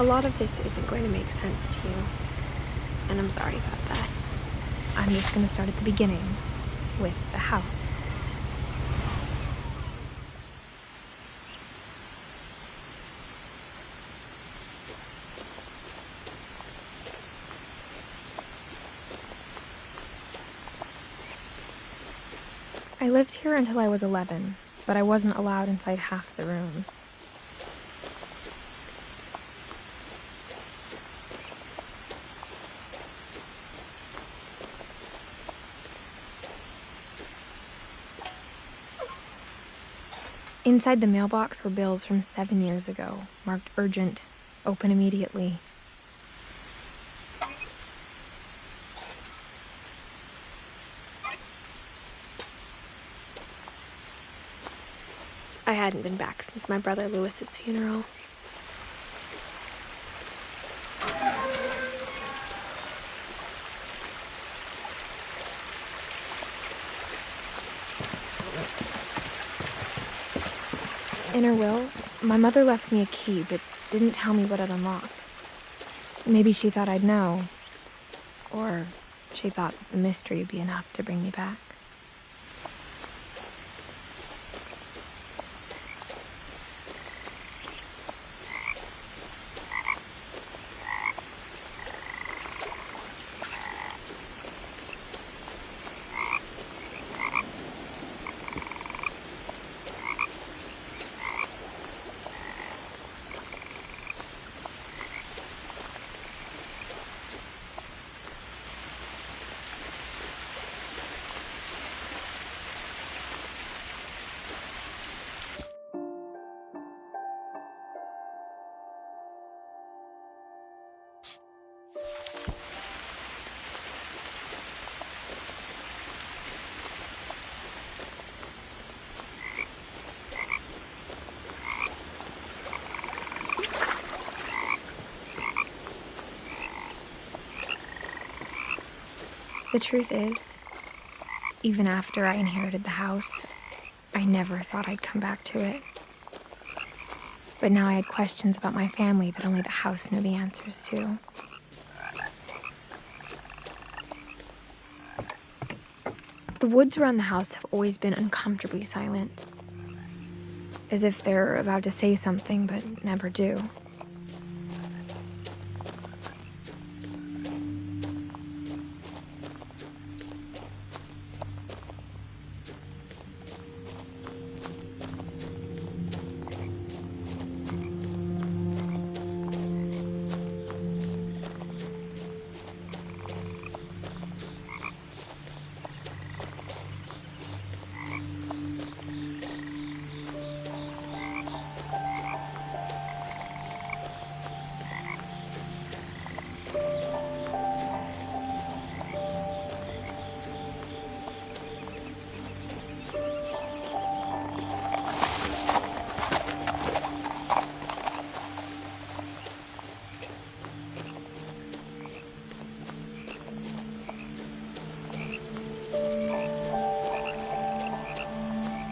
A lot of this isn't going to make sense to you, and I'm sorry about that. I'm just going to start at the beginning, with the house. I lived here until I was 11, but I wasn't allowed inside half the rooms. Inside the mailbox were bills from 7 years ago, marked urgent, open immediately. I hadn't been back since my brother Lewis's funeral. In her will, my mother left me a key, but didn't tell me what it unlocked. Maybe she thought I'd know, or she thought that the mystery would be enough to bring me back. The truth is, even after I inherited the house, I never thought I'd come back to it. But now I had questions about my family that only the house knew the answers to. The woods around the house have always been uncomfortably silent, as if they're about to say something but never do.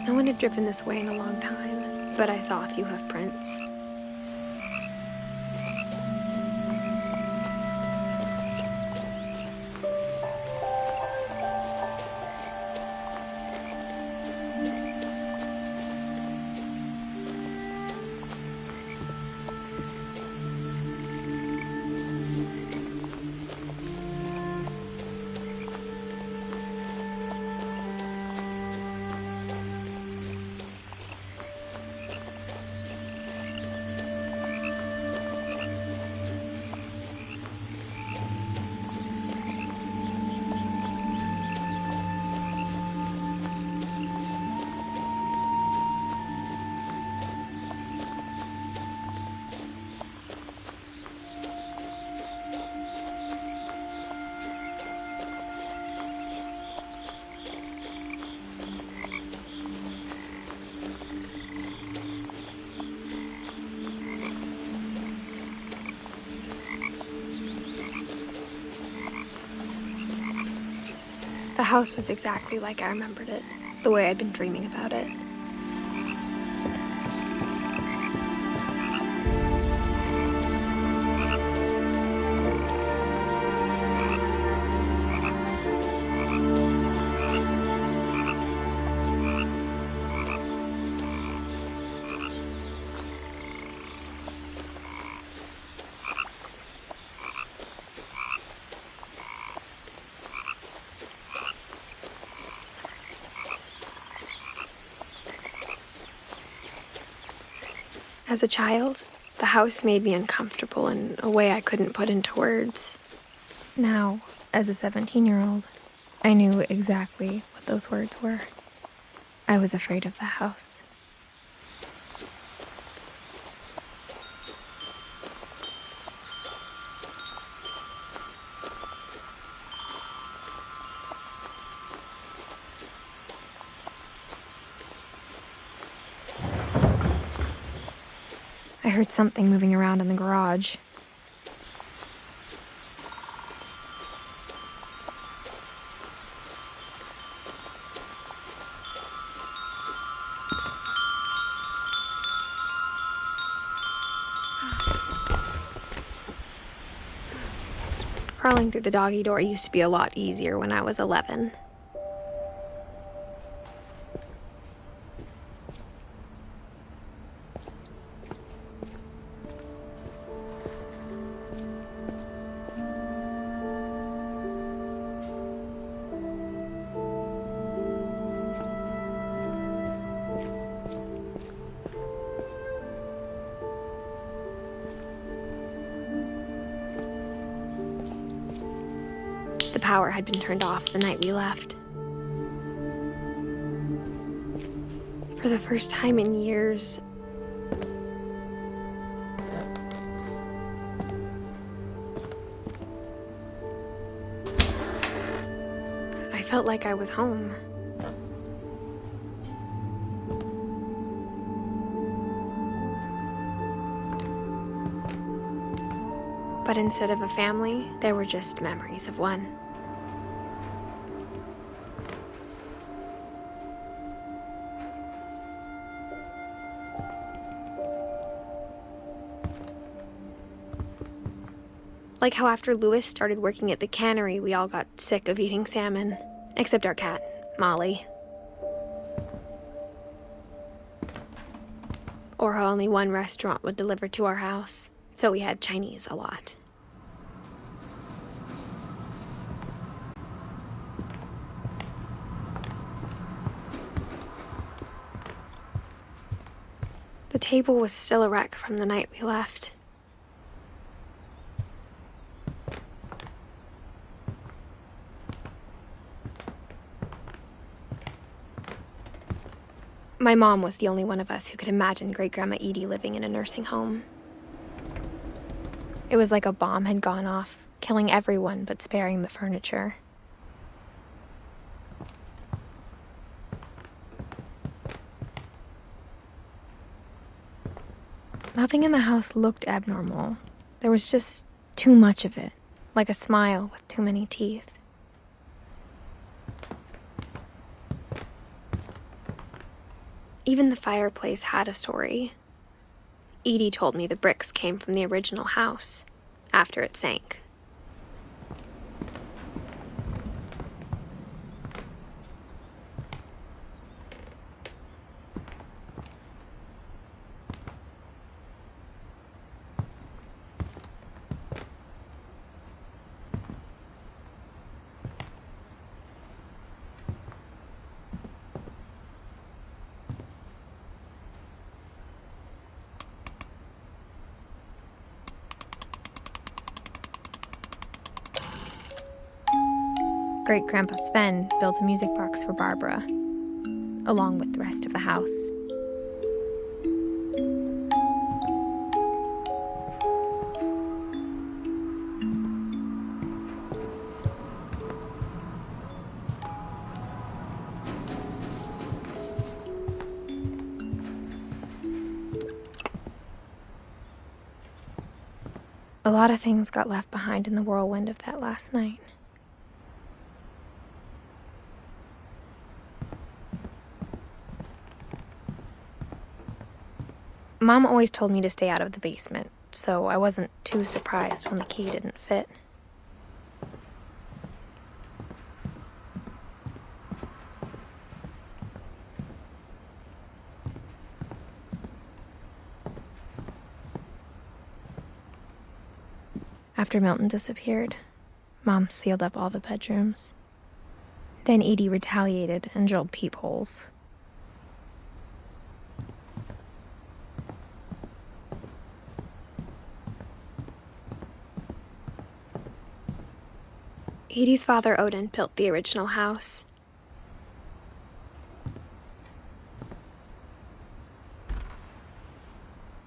No one had driven this way in a long time, but I saw a few hoof prints. The house was exactly like I remembered it, the way I'd been dreaming about it. As a child, the house made me uncomfortable in a way I couldn't put into words. Now, as a 17-year-old, I knew exactly what those words were. I was afraid of the house. I heard something moving around in the garage. Crawling through the doggy door used to be a lot easier when I was 11. The power had been turned off the night we left. For the first time in years, I felt like I was home. But instead of a family, there were just memories of one. Like how after Lewis started working at the cannery, we all got sick of eating salmon. Except our cat, Molly. Or how only one restaurant would deliver to our house, so we had Chinese a lot. The table was still a wreck from the night we left. My mom was the only one of us who could imagine Great-Grandma Edie living in a nursing home. It was like a bomb had gone off, killing everyone but sparing the furniture. Nothing in the house looked abnormal. There was just too much of it, like a smile with too many teeth. Even the fireplace had a story. Edie told me the bricks came from the original house, after it sank. Great-Grandpa Sven built a music box for Barbara, along with the rest of the house. A lot of things got left behind in the whirlwind of that last night. Mom always told me to stay out of the basement, so I wasn't too surprised when the key didn't fit. After Milton disappeared, Mom sealed up all the bedrooms. Then Edie retaliated and drilled peepholes. Edie's father, Odin, built the original house.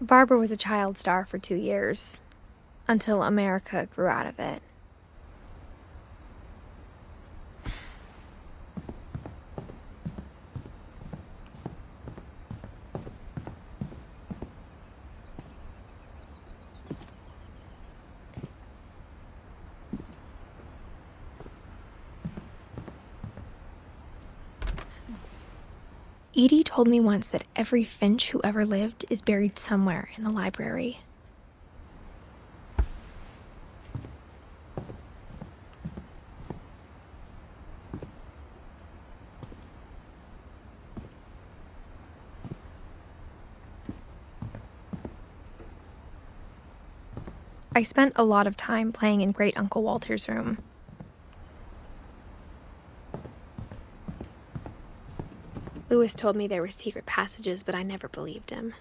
Barbara was a child star for 2 years, until America grew out of it. Edie told me once that every Finch who ever lived is buried somewhere in the library. I spent a lot of time playing in Great Uncle Walter's room. Lewis told me there were secret passages, but I never believed him.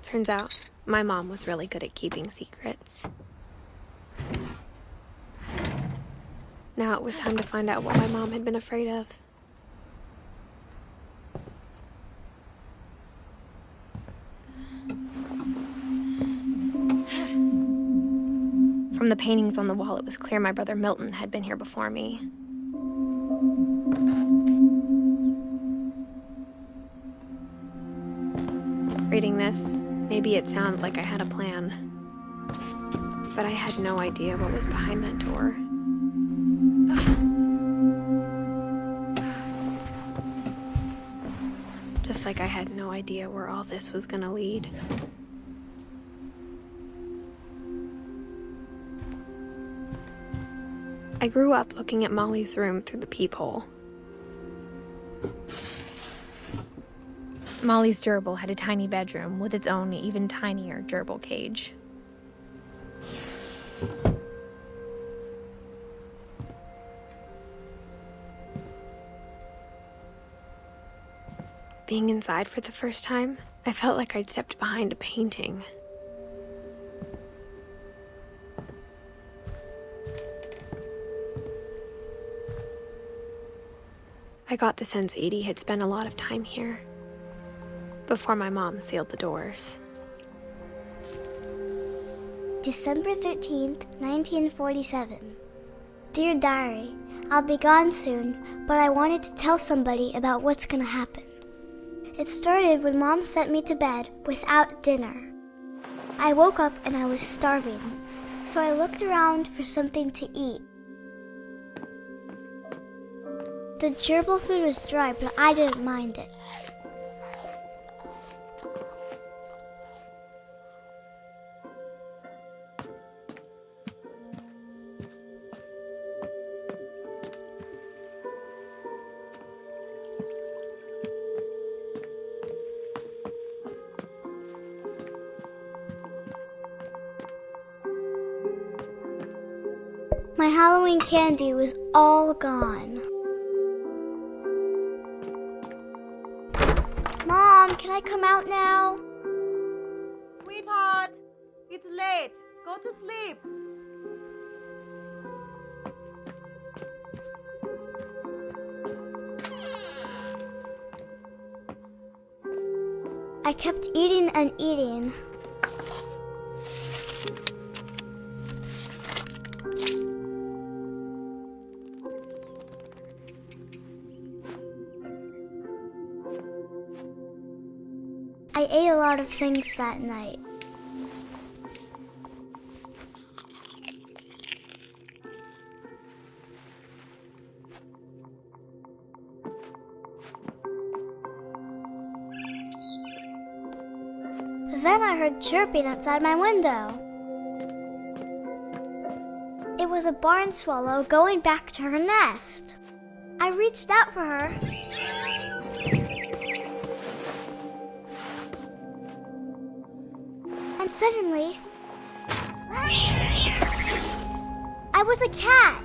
Turns out, my mom was really good at keeping secrets. Now it was time to find out what my mom had been afraid of. From the paintings on the wall, it was clear my brother Milton had been here before me. Reading this, maybe it sounds like I had a plan. But I had no idea what was behind that door. Just like I had no idea where all this was gonna lead. I grew up looking at Molly's room through the peephole. Molly's gerbil had a tiny bedroom with its own even tinier gerbil cage. Being inside for the first time, I felt like I'd stepped behind a painting. I got the sense Edie had spent a lot of time here, before my mom sealed the doors. December 13th, 1947. Dear Diary, I'll be gone soon, but I wanted to tell somebody about what's gonna happen. It started when Mom sent me to bed without dinner. I woke up and I was starving, so I looked around for something to eat. The gerbil food was dry, but I didn't mind it. My Halloween candy was all gone. Mom, can I come out now? Sweetheart, it's late. Go to sleep. I kept eating and eating. I ate a lot of things that night. Then I heard chirping outside my window. It was a barn swallow going back to her nest. I reached out for her. And suddenly, I was a cat.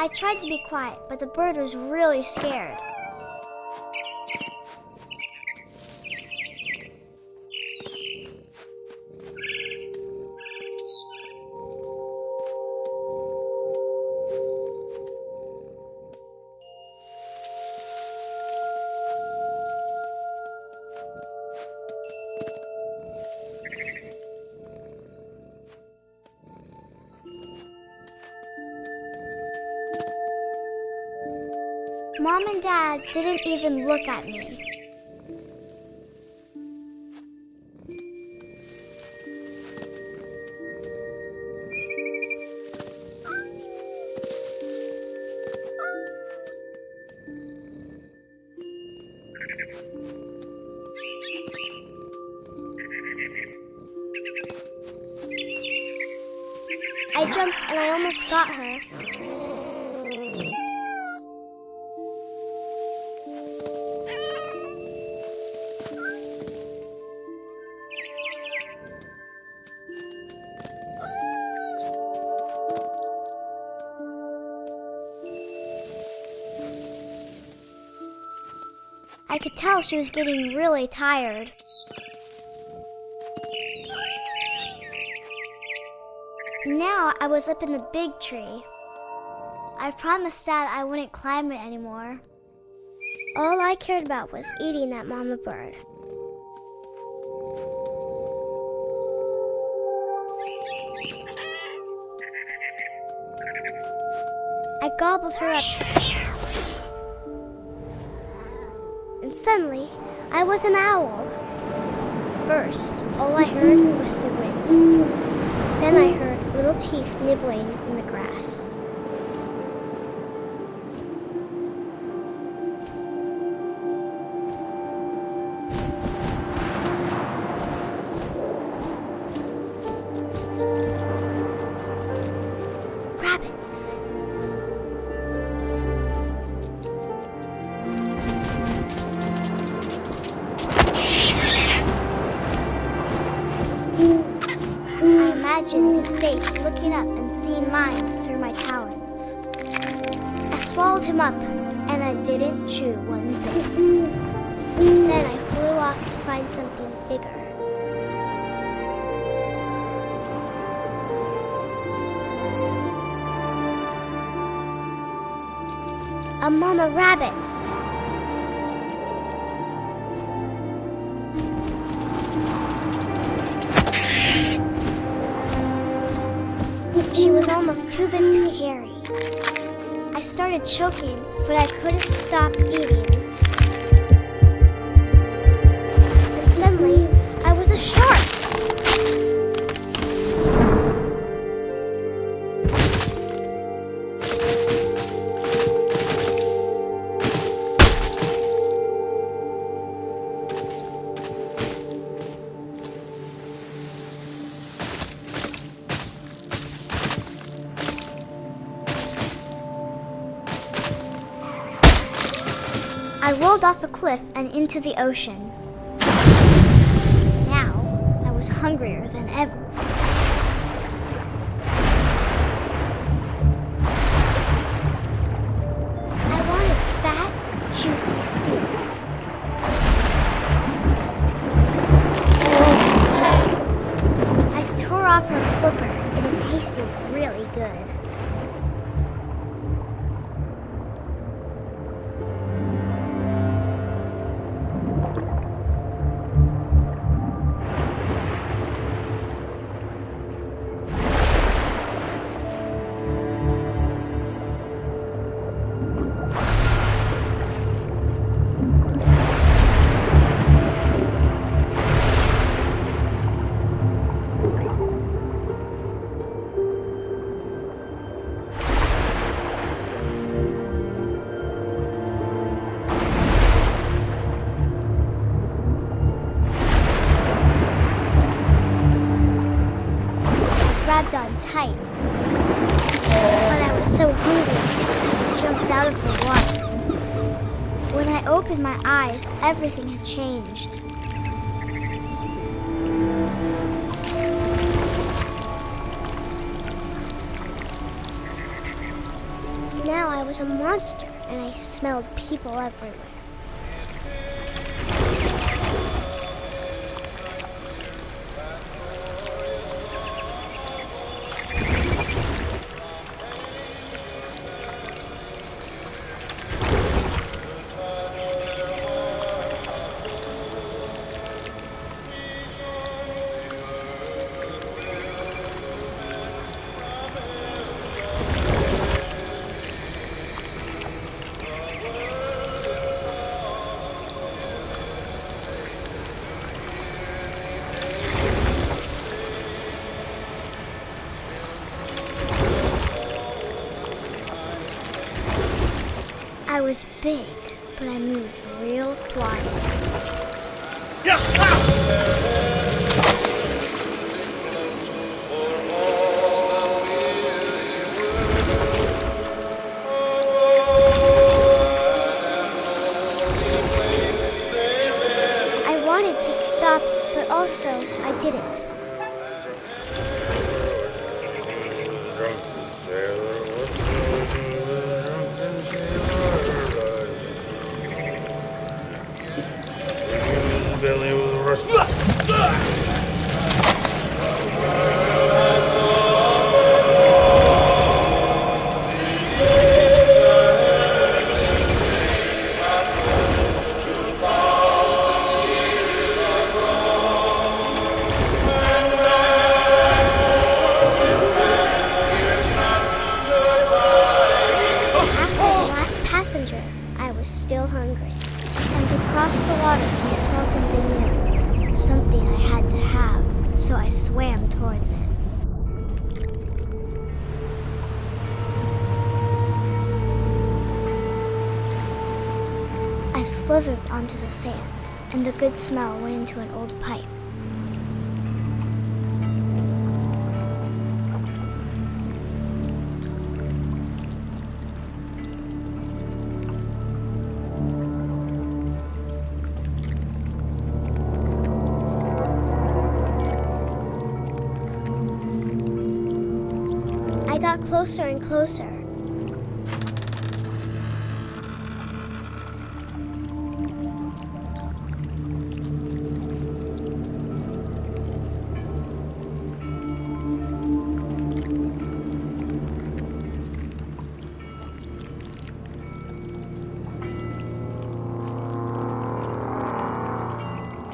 I tried to be quiet, but the bird was really scared. Mom and Dad didn't even look at me. I jumped and I almost got her. I could tell she was getting really tired. Now I was up in the big tree. I promised Dad I wouldn't climb it anymore. All I cared about was eating that mama bird. I gobbled her up. And suddenly, I was an owl. First, all I heard was the wind. Then I heard little teeth nibbling in the grass. Rabbits. I imagined his face looking up and seeing mine through my talons. I swallowed him up, and I didn't chew one bit. Then I flew off to find something bigger. A mama rabbit. She was almost too big to carry. I started choking, but I couldn't stop eating. And suddenly, I was a shark. I rolled off a cliff and into the ocean. Now, I was hungrier than ever. I wanted fat, juicy seals. I tore off her flipper, and it tasted really good. Grabbed on tight, but I was so hungry, I jumped out of the water. When I opened my eyes, everything had changed. Now was a monster, and I smelled people everywhere. I was big, but I moved real quiet. I wanted to stop, but also I didn't. Passenger, I was still hungry. And across the water, I smelled something new. Something I had to have, so I swam towards it. I slithered onto the sand, and the good smell went into an old pipe. I got closer and closer.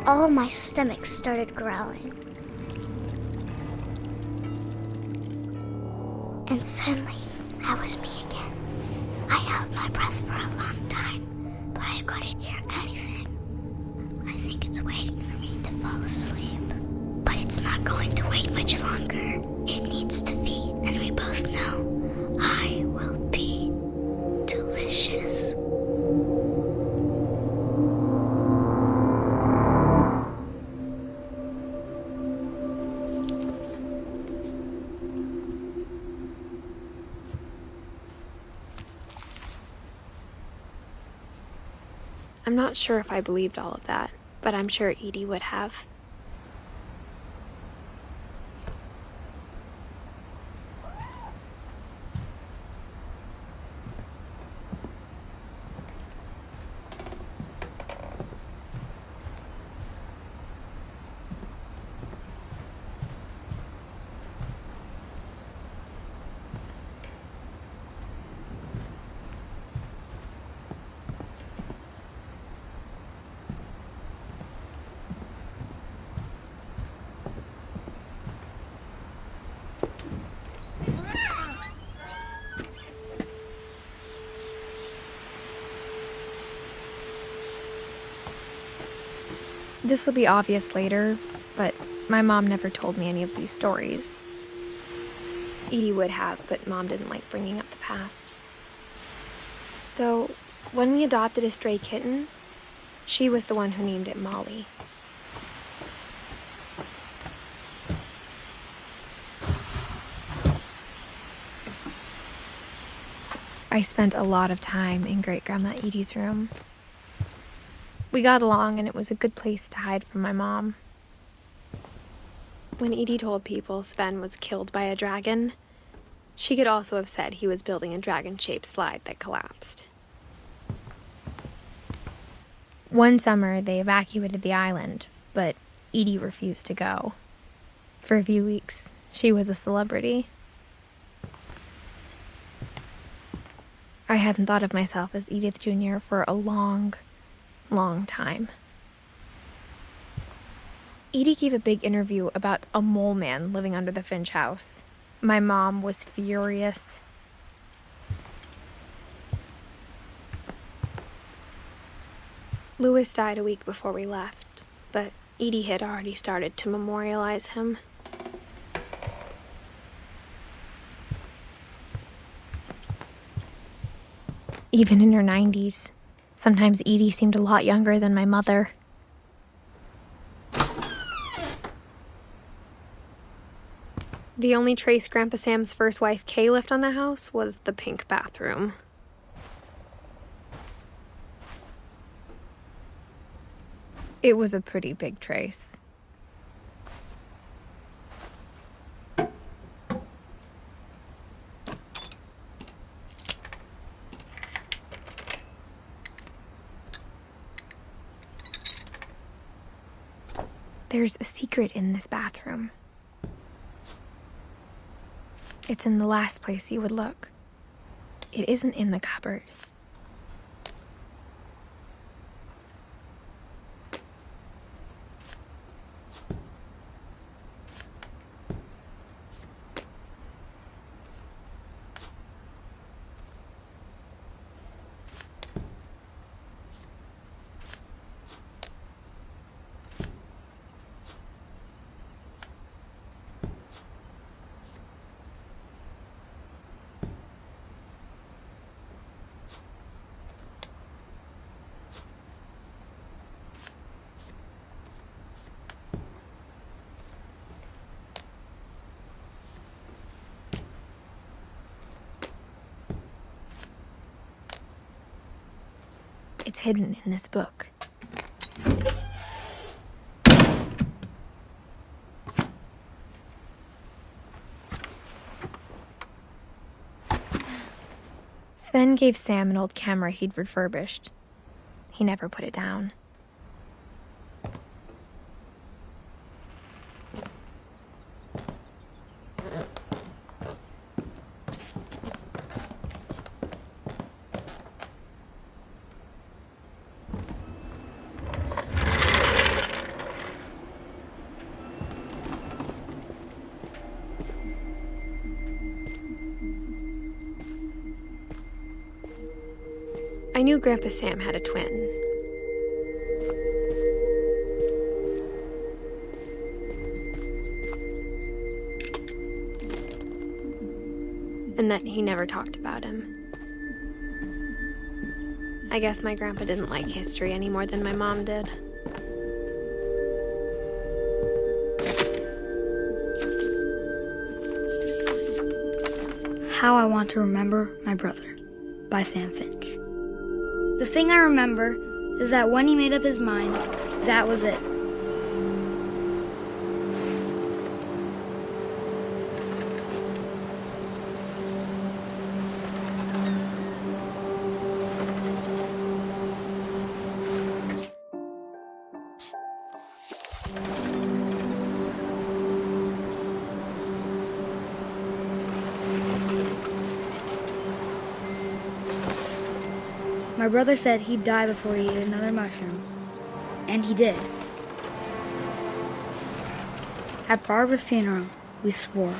All of my stomach started growling. And suddenly, I was me again. I held my breath for a long time, but I couldn't hear anything. I think it's waiting for me to fall asleep. But it's not going to wait much longer. It needs to feed, and we both know I will be delicious. I'm not sure if I believed all of that, but I'm sure Edie would have. This will be obvious later, but my mom never told me any of these stories. Edie would have, but Mom didn't like bringing up the past. Though, when we adopted a stray kitten, she was the one who named it Molly. I spent a lot of time in Great-Grandma Edie's room. We got along, and it was a good place to hide from my mom. When Edie told people Sven was killed by a dragon, She could also have said he was building a dragon-shaped slide that collapsed. One summer, they evacuated the island, but Edie refused to go. For a few weeks, she was a celebrity. I hadn't thought of myself as Edith Jr. for a long, long time. Edie gave a big interview about a mole man living under the Finch house. My mom was furious. Louis died a week before we left, but Edie had already started to memorialize him. Even in her 90s, sometimes Edie seemed a lot younger than my mother. The only trace Grandpa Sam's first wife, Kay, left on the house was the pink bathroom. It was a pretty big trace. There's a secret in this bathroom. It's in the last place you would look. It isn't in the cupboard. It's hidden in this book. Sven gave Sam an old camera he'd refurbished. He never put it down. I knew Grandpa Sam had a twin. And that he never talked about him. I guess my grandpa didn't like history any more than my mom did. How I Want to Remember My Brother by Sam Finch. The thing I remember is that when he made up his mind, that was it. My brother said he'd die before he ate another mushroom. And he did. At Barbara's funeral, we swore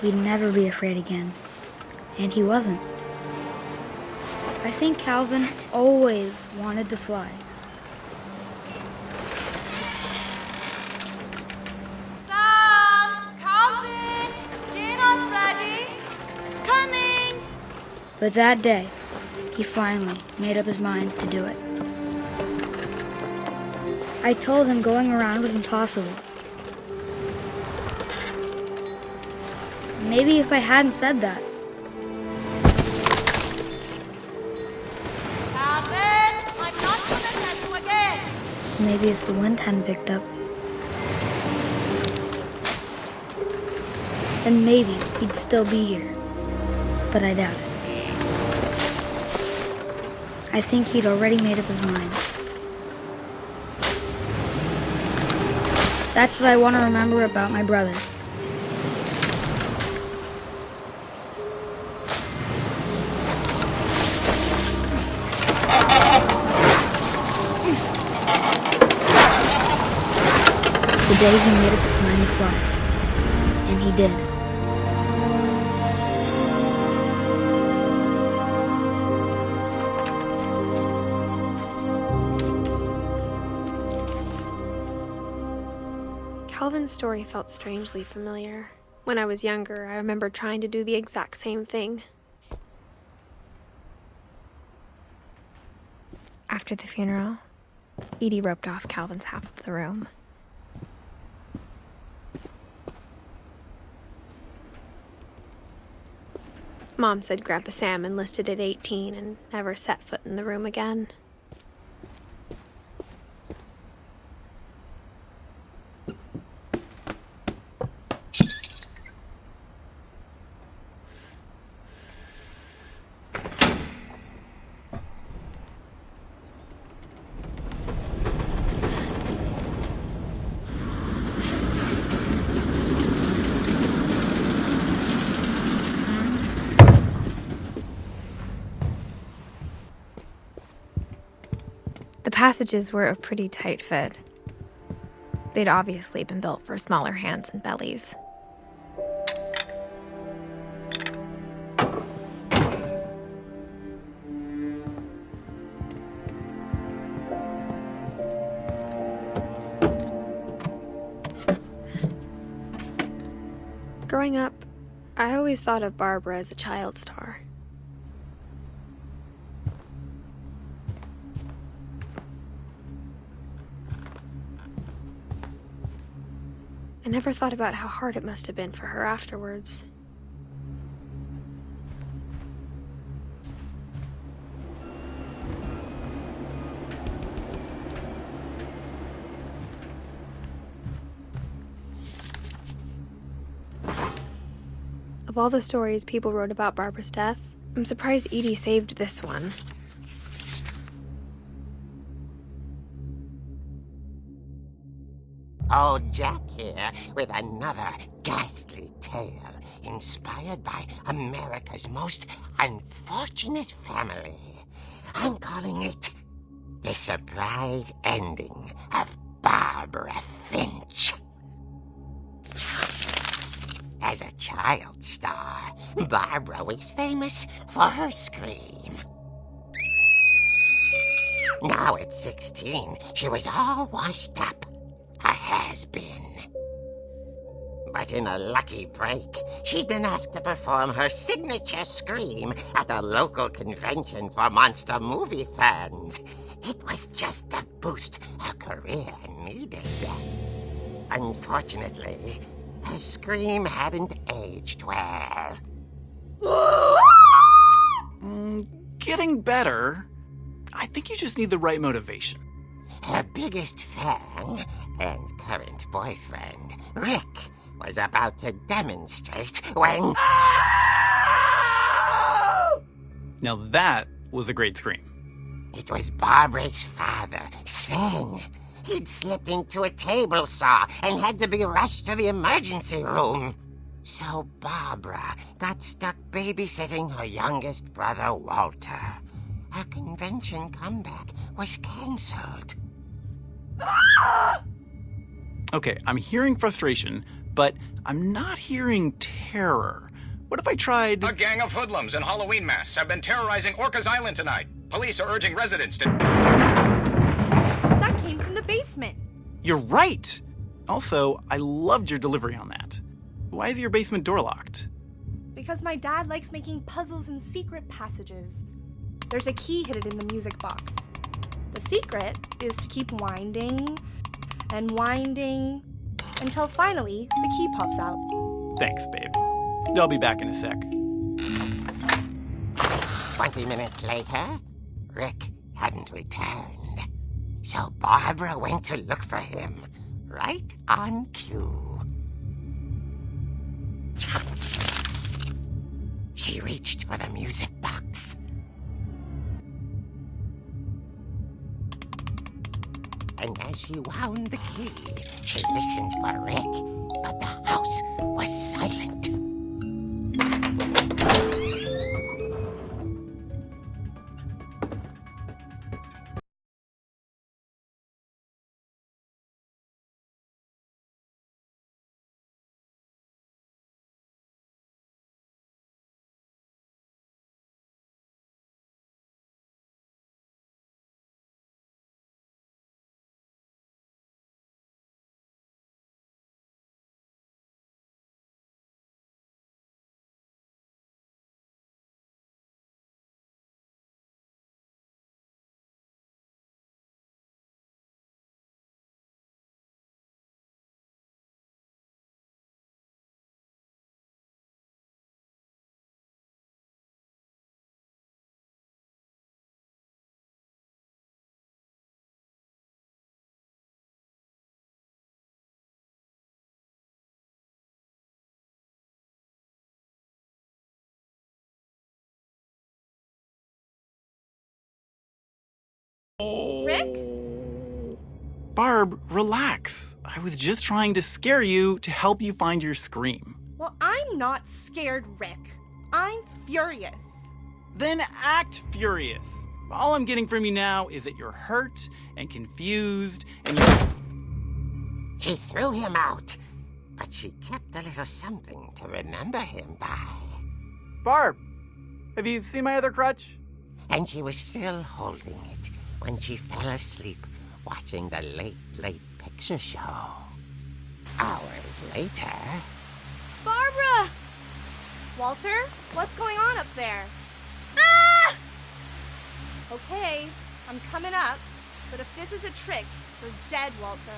we'd never be afraid again. And he wasn't. I think Calvin always wanted to fly. Sam! Calvin! Dinner's ready! Coming! But that day, he finally made up his mind to do it. I told him going around was impossible. Maybe if I hadn't said that. Calvin! I'm not gonna tell you again! Maybe if the wind hadn't picked up. Then maybe he'd still be here. but I doubt it. I think he'd already made up his mind. That's what I want to remember about my brother. The day he made up his mind to fly. And he did. Calvin's story felt strangely familiar. When I was younger, I remember trying to do the exact same thing. After the funeral, Edie roped off Calvin's half of the room. Mom said Grandpa Sam enlisted at 18 and never set foot in the room again. The passages were a pretty tight fit. They'd obviously been built for smaller hands and bellies. Growing up, I always thought of Barbara as a child star. I never thought about how hard it must have been for her afterwards. Of all the stories people wrote about Barbara's death, I'm surprised Edie saved this one. Old Jack here with another ghastly tale inspired by America's most unfortunate family. I'm calling it The Surprise Ending of Barbara Finch. As a child star, Barbara was famous for her scream. Now at 16, she was all washed up. A has-been. But in a lucky break, she'd been asked to perform her signature scream at a local convention for monster movie fans. It was just the boost her career needed. Unfortunately, her scream hadn't aged well. Getting better. I think you just need the right motivation. Her biggest fan and current boyfriend, Rick, was about to demonstrate when... Now that was a great scream. It was Barbara's father, Sven. He'd slipped into a table saw and had to be rushed to the emergency room. So Barbara got stuck babysitting her youngest brother, Walter. Her convention comeback was cancelled. Okay, I'm hearing frustration, but I'm not hearing terror. What if I tried... A gang of hoodlums in Halloween masks have been terrorizing Orcas Island tonight. Police are urging residents to... That came from the basement. You're right! Also, I loved your delivery on that. Why is your basement door locked? Because my dad likes making puzzles and secret passages. There's a key hidden in the music box. The secret is to keep winding and winding until finally the key pops out. Thanks, babe. I'll be back in a sec. 20 minutes later, Rick hadn't returned. So Barbara went to look for him, right on cue. She reached for the music box. And as she wound the key, she listened for Rick, but the house was silent. Rick? Barb, relax. I was just trying to scare you to help you find your scream. Well, I'm not scared, Rick. I'm furious. Then act furious. All I'm getting from you now is that you're hurt and confused and She threw him out, but she kept a little something to remember him by. Barb, have you seen my other crutch? And she was still holding it when she fell asleep watching the late picture show. Hours later... Barbara! Walter, what's going on up there? Ah! Okay, I'm coming up, but if this is a trick, you're dead, Walter.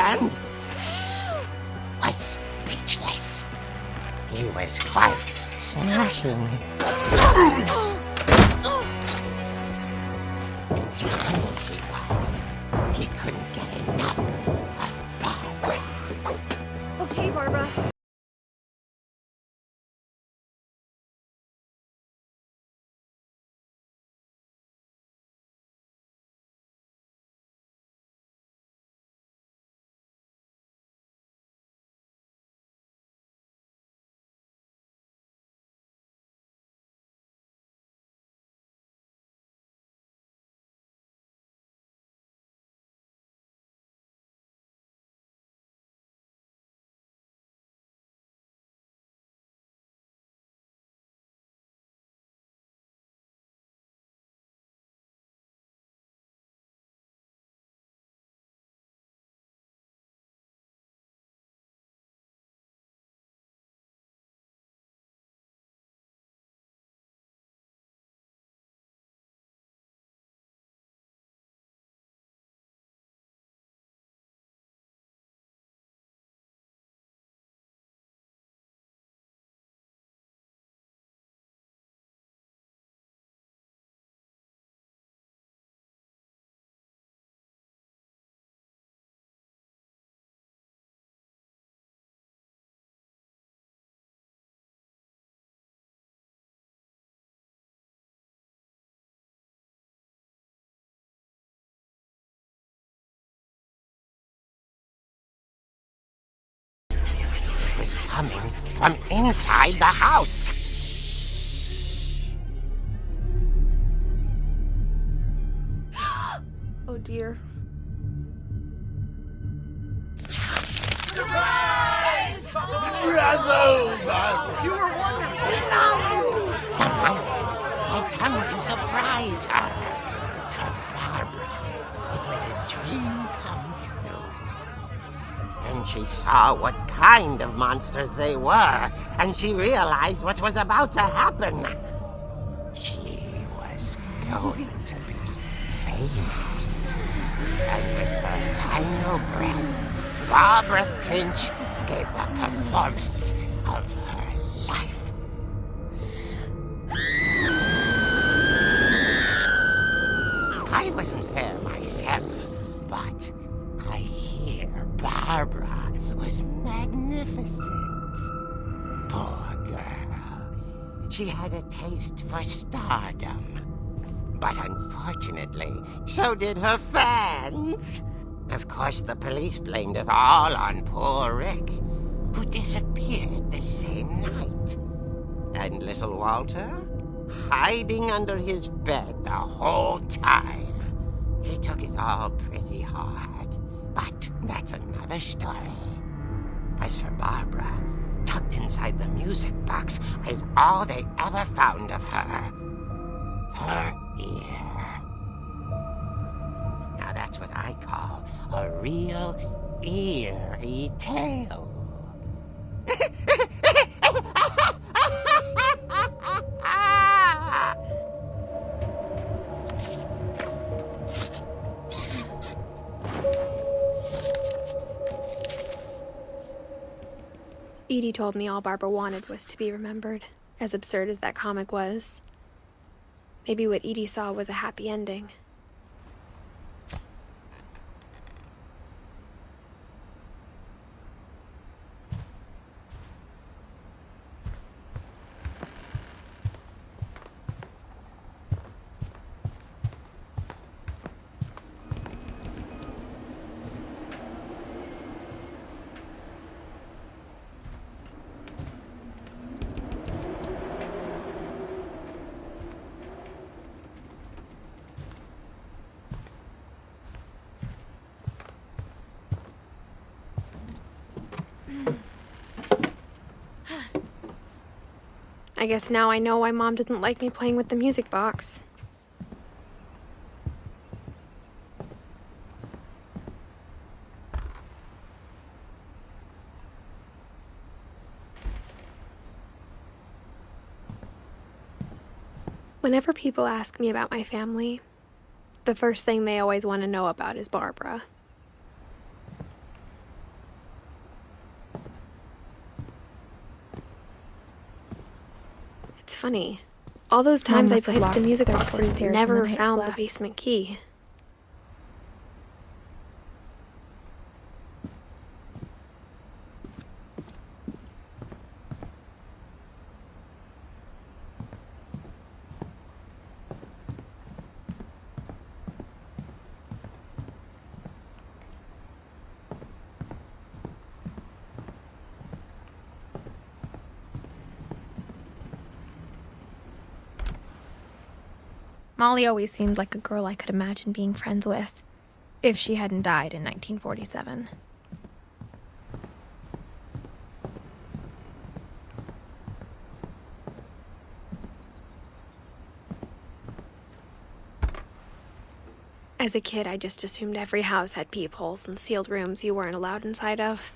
and was speechless. He was quite smashing. And he was. He couldn't get enough of Barbara. Okay, Barbara. Was coming from inside the house. dear. The monsters had come to surprise her. For Barbara, it was a dream come true. Then she saw what kind of monsters they were, and she realized what was about to happen. She was going to be famous. And with her final breath, Barbara Finch gave the performance of her life. I wasn't there myself, but I hear Barbara was magnificent. Poor girl. She had a taste for stardom. But unfortunately, so did her fans. Of course, the police blamed it all on poor Rick, who disappeared the same night. And little Walter? Hiding under his bed the whole time. He took it all pretty hard, but that's another story. As for Barbara, tucked inside the music box is all they ever found of her. Her ear. Now that's what I call a real eerie tale. Edie told me all Barbara wanted was to be remembered, as absurd as that comic was. Maybe what Edie saw was a happy ending. I guess now I know why Mom didn't like me playing with the music box. Whenever people ask me about my family, the first thing they always want to know about is Barbara. It's funny. All those times I must have played with the locked music the box doors and when never the night found the left. basement key. Molly always seemed like a girl I could imagine being friends with, if she hadn't died in 1947. As a kid, I just assumed every house had peepholes and sealed rooms you weren't allowed inside of.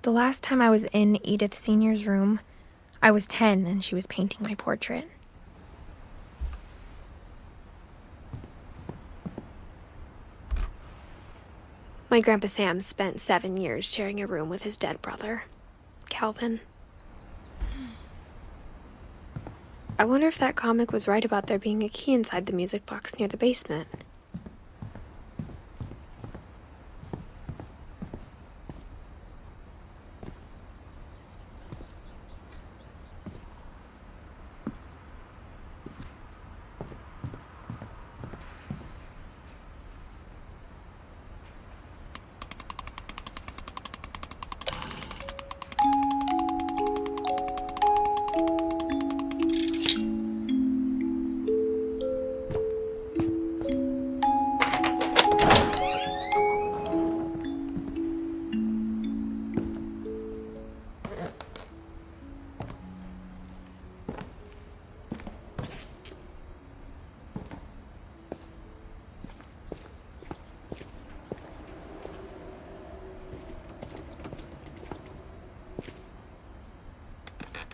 The last time I was in Edith Sr.'s room, I was 10 and she was painting my portrait. My Grandpa Sam spent 7 years sharing a room with his dead brother, Calvin. I wonder if that comic was right about there being a key inside the music box near the basement.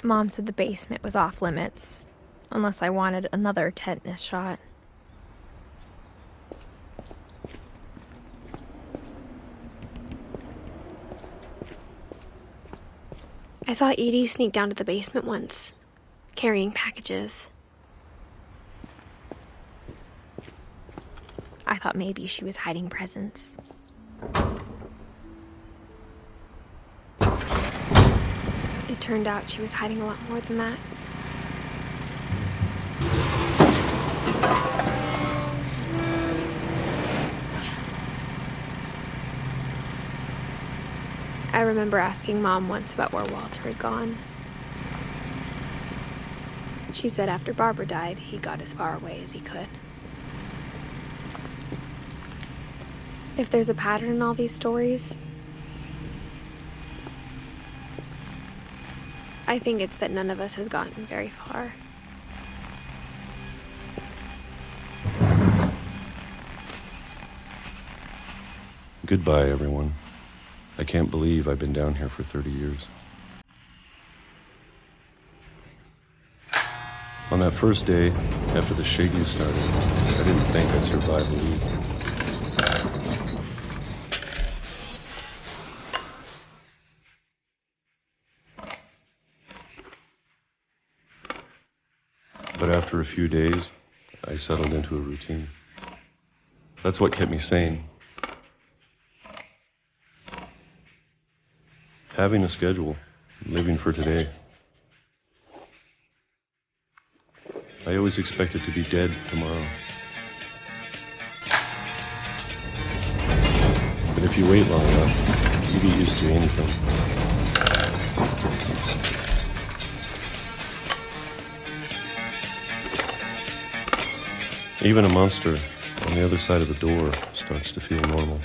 Mom said the basement was off limits, unless I wanted another tetanus shot. I saw Edie sneak down to the basement once, carrying packages. I thought maybe she was hiding presents. It turned out she was hiding a lot more than that. I remember asking Mom once about where Walter had gone. She said after Barbara died, he got as far away as he could. If there's a pattern in all these stories, I think it's that none of us has gotten very far. Goodbye, everyone. I can't believe I've been down here for 30 years. On that first day, after the shaking started, I didn't think I'd survive the week. But after a few days, I settled into a routine. That's what kept me sane. Having a schedule, living for today. I always expected to be dead tomorrow. But if you wait long enough, you get used to anything. Even a monster on the other side of the door starts to feel normal.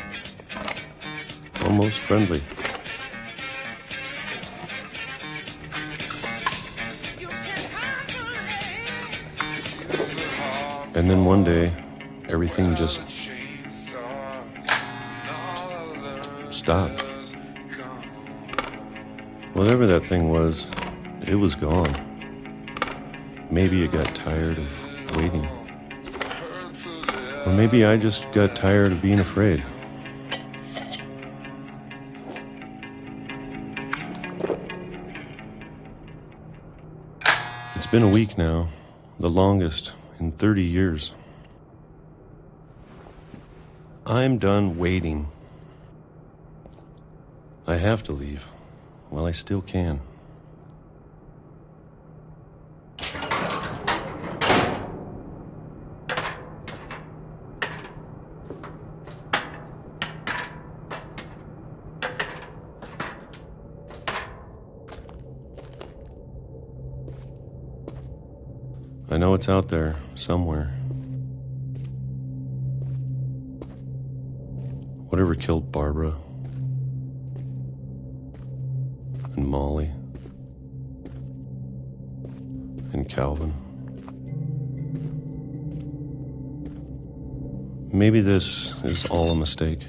Almost friendly. And then one day, everything just stopped. Whatever that thing was, it was gone. Maybe it got tired of waiting. Or maybe I just got tired of being afraid. It's been a week now, the longest in 30 years. I'm done waiting. I have to leave while I still can. I know it's out there somewhere. Whatever killed Barbara and Molly and Calvin. Maybe this is all a mistake.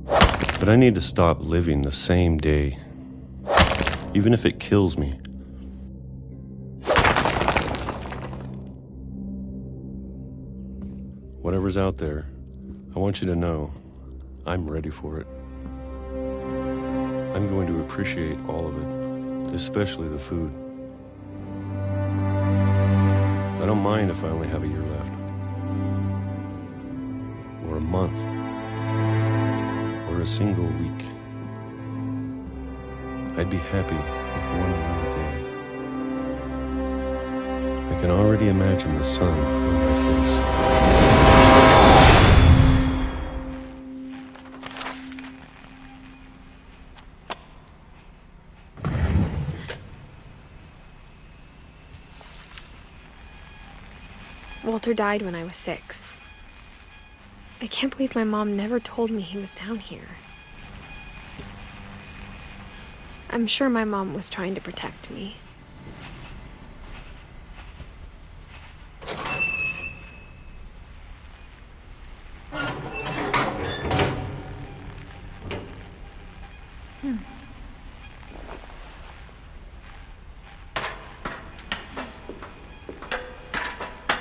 But I need to stop living the same day, even if it kills me. Whatever's out there, I want you to know I'm ready for it. I'm going to appreciate all of it, especially the food. I don't mind if I only have a year left, or a month, or a single week. I'd be happy with one more day. I can already imagine the sun on my face. Walter died when I was 6. I can't believe my mom never told me he was down here. I'm sure my mom was trying to protect me.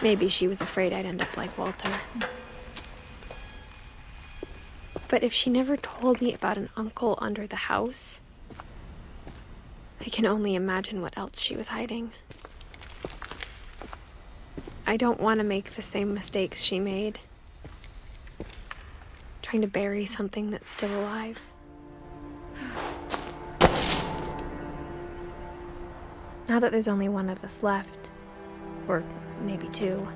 Maybe she was afraid I'd end up like Walter. But if she never told me about an uncle under the house, I can only imagine what else she was hiding. I don't want to make the same mistakes she made, trying to bury something that's still alive. Now that there's only one of us left, or maybe two,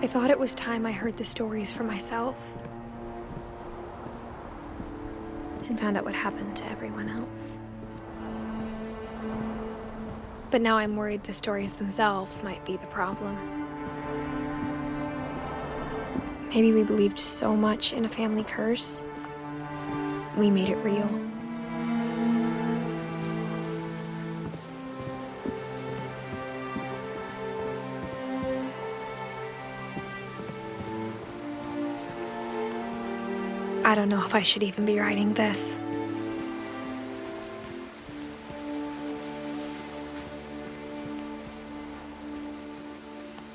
I thought it was time I heard the stories for myself and found out what happened to everyone else. But now I'm worried the stories themselves might be the problem. Maybe we believed so much in a family curse, we made it real. I don't know if I should even be writing this.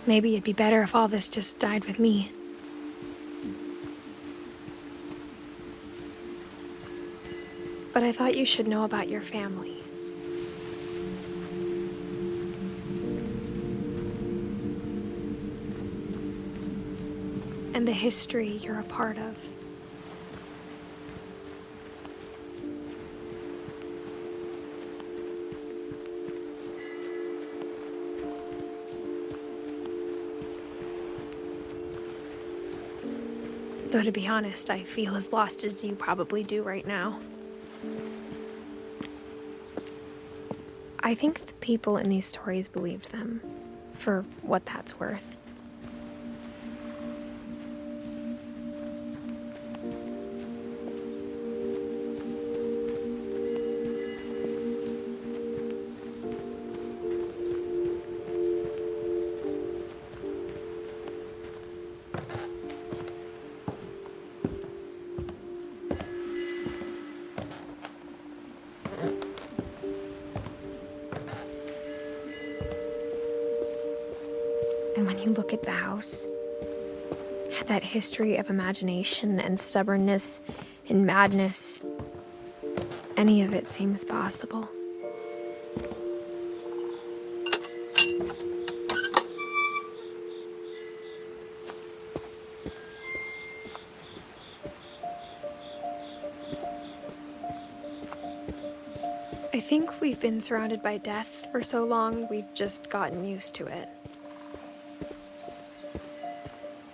Maybe it'd be better if all this just died with me. But I thought you should know about your family. And the history you're a part of. Though to be honest, I feel as lost as you probably do right now. I think the people in these stories believed them, for what that's worth. And when you look at the house, that history of imagination and stubbornness and madness, any of it seems possible. I think we've been surrounded by death for so long, we've just gotten used to it.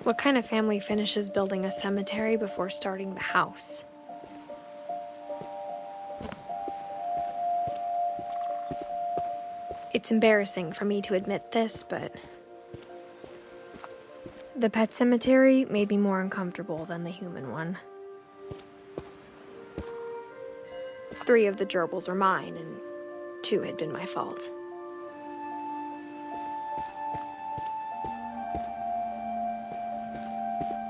What kind of family finishes building a cemetery before starting the house? It's embarrassing for me to admit this, but the pet cemetery made me more uncomfortable than the human one. 3 of the gerbils are mine, and 2 had been my fault.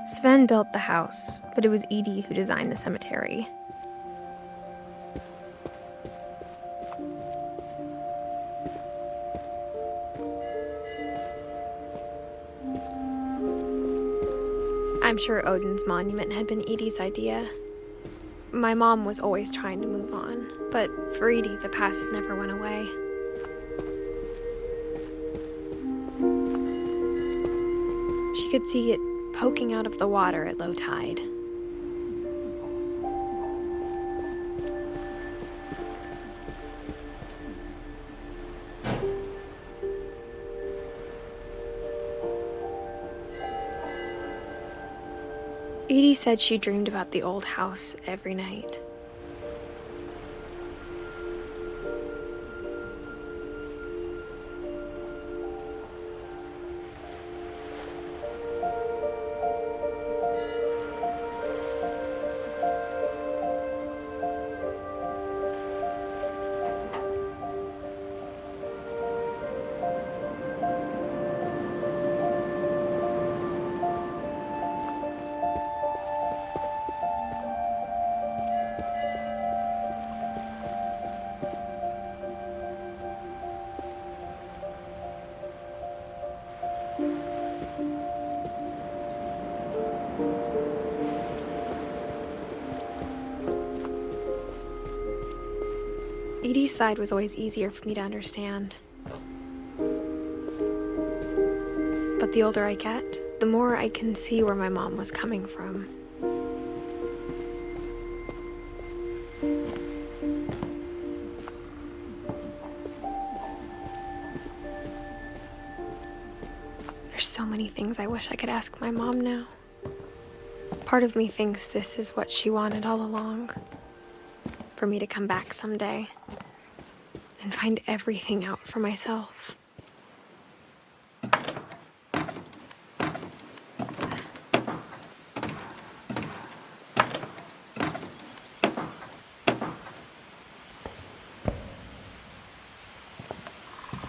Sven built the house, but it was Edith who designed the cemetery. I'm sure Odin's monument had been Edith's idea. My mom was always trying to move on, but for Edith, the past never went away. She could see it poking out of the water at low tide. Edie said she dreamed about the old house every night. Edie's side was always easier for me to understand. But the older I get, the more I can see where my mom was coming from. There's so many things I wish I could ask my mom now. Part of me thinks this is what she wanted all along. For me to come back someday and find everything out for myself.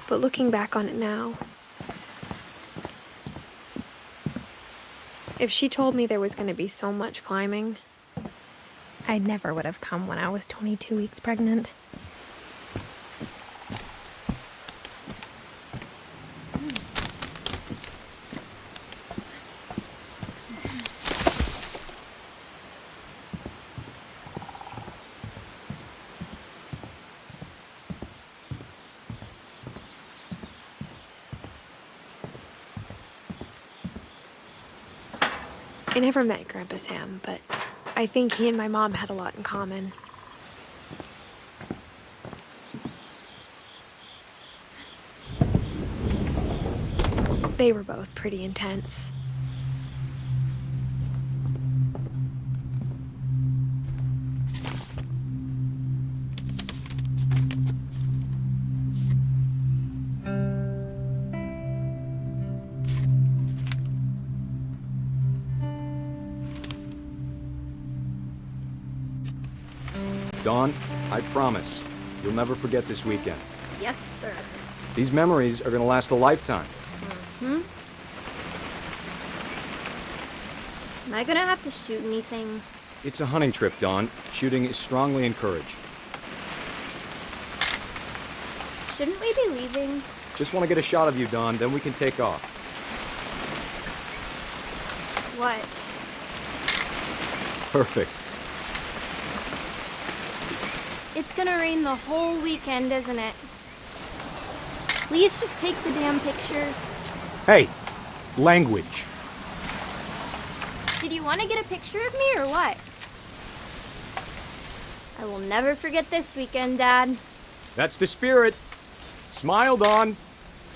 But looking back on it now, if she told me there was going to be so much climbing, I never would have come when I was 22 weeks pregnant. I never met Grandpa Sam, but I think he and my mom had a lot in common. They were both pretty intense. Dawn, I promise, you'll never forget this weekend. Yes, sir. These memories are gonna last a lifetime. Am I gonna have to shoot anything? It's a hunting trip, Dawn. Shooting is strongly encouraged. Shouldn't we be leaving? Just want to get a shot of you, Dawn, then we can take off. What? Perfect. It's gonna rain the whole weekend, isn't it? Please just take the damn picture. Hey, language. Did you want to get a picture of me or what? I will never forget this weekend, Dad. That's the spirit. Smile, Dawn.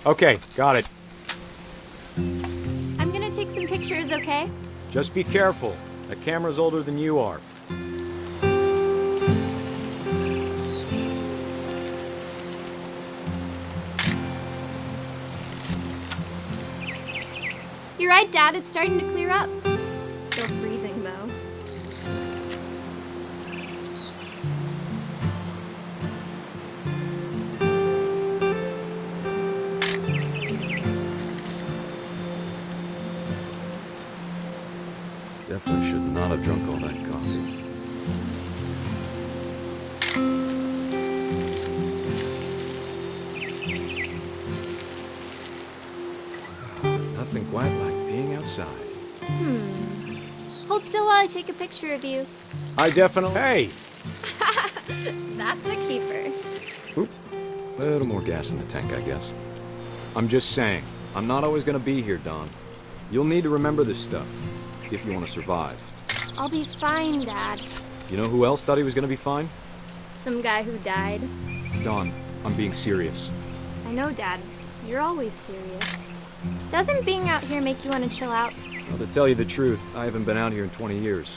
Okay, got it. I'm gonna take some pictures, okay? Just be careful. That camera's older than you are. You're right, Dad. It's starting to clear up. Still freezing, though. Definitely should not have drunk all that coffee. Nothing quite like being outside. Hold still while I take a picture of you. I definitely... Hey! That's a keeper. Oop. A little more gas in the tank, I guess. I'm just saying, I'm not always gonna be here, Dawn. You'll need to remember this stuff, if you want to survive. I'll be fine, Dad. You know who else thought he was gonna be fine? Some guy who died. Dawn, I'm being serious. I know, Dad. You're always serious. Doesn't being out here make you want to chill out? Well, to tell you the truth, I haven't been out here in 20 years.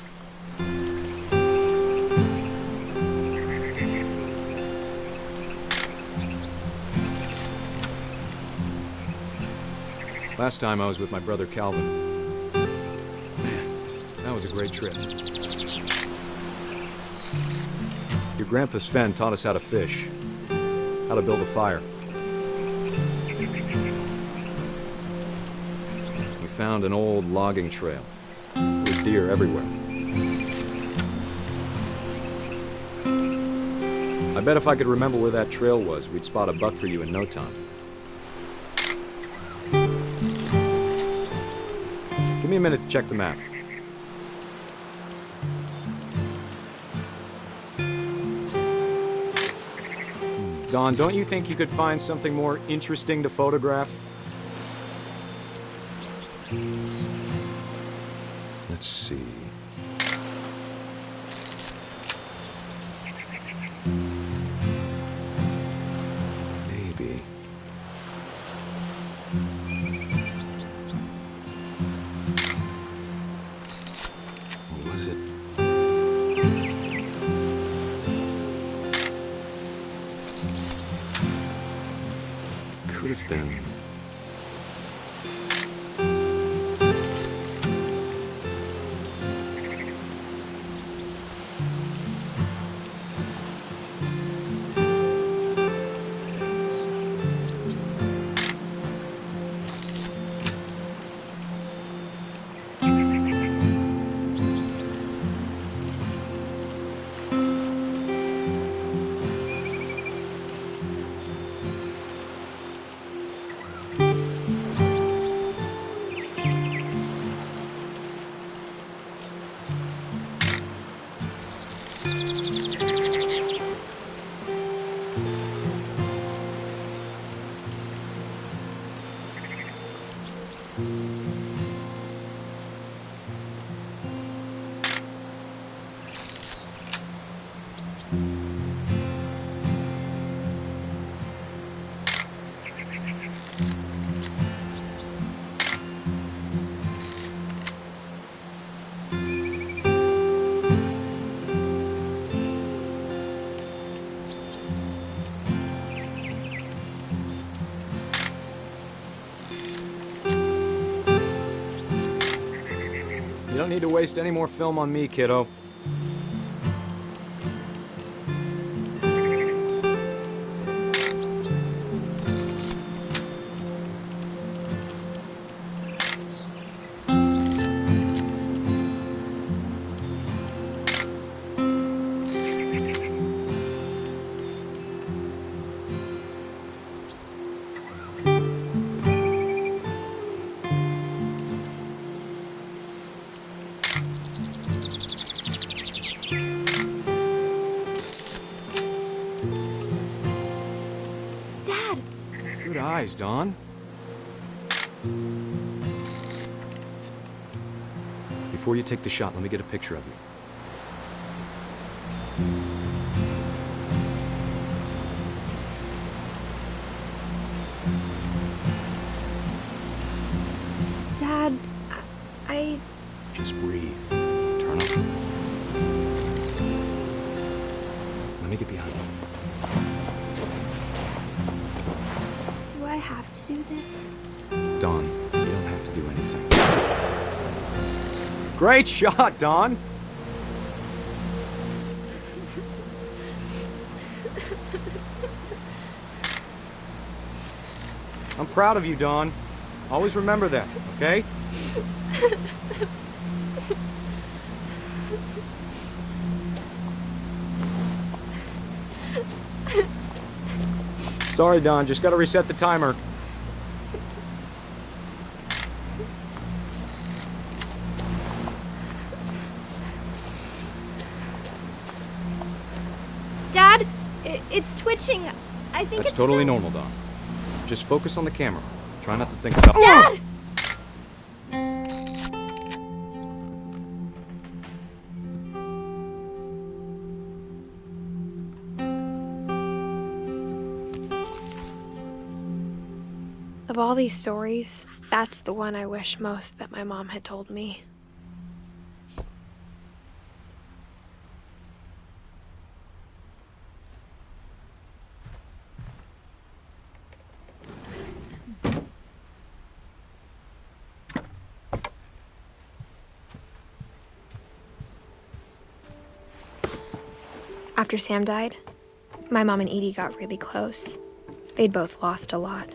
Last time I was with my brother Calvin. Man, that was a great trip. Your grandpa Sven taught us how to fish, how to build a fire. We found an old logging trail with deer everywhere. I bet if I could remember where that trail was, we'd spot a buck for you in no time. Give me a minute to check the map. Dawn, don't you think you could find something more interesting to photograph? Let's see. Maybe. Or was it? Could have been. You don't need to waste any more film on me, kiddo. Good eyes, Dawn. Before you take the shot, let me get a picture of you. Dad, I... Just breathe. Turn up. Let me get behind you. Do I have to do this? Dawn, you don't have to do anything. Great shot, Dawn! I'm proud of you, Dawn. Always remember that, okay? Sorry, Dawn, just gotta reset the timer. Dad, it's twitching. I think That's it's totally normal, Dawn. Just focus on the camera. Try not to think about— Dad! Of all these stories, that's the one I wish most that my mom had told me. After Sam died, my mom and Edie got really close. They'd both lost a lot.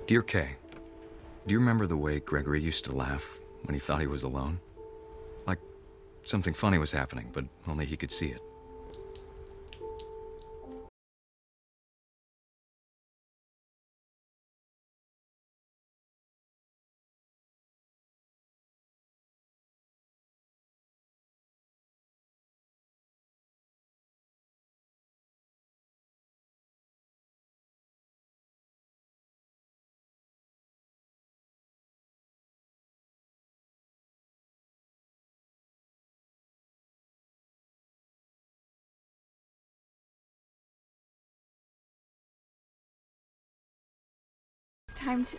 Dear Kay, do you remember the way Gregory used to laugh when he thought he was alone? Something funny was happening, but only he could see it. It's time to...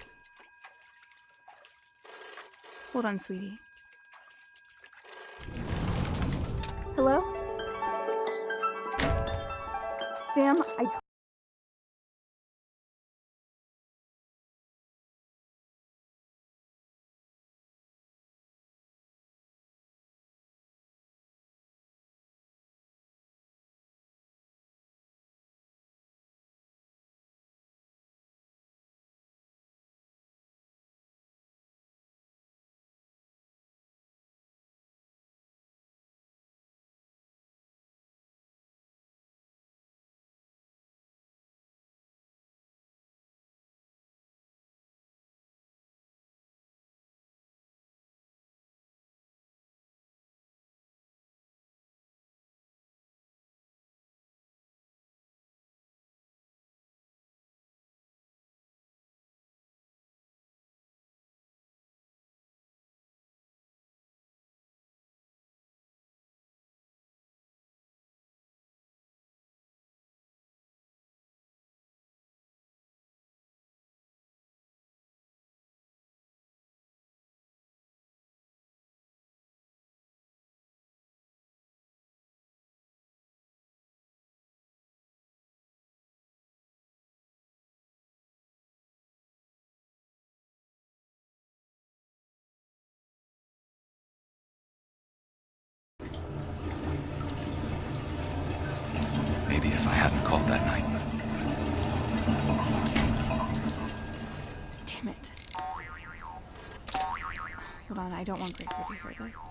Hold on, sweetie. Hello? Sam, Maybe if I hadn't called that night. damn it. Hold on, I don't want Gregory to hear this.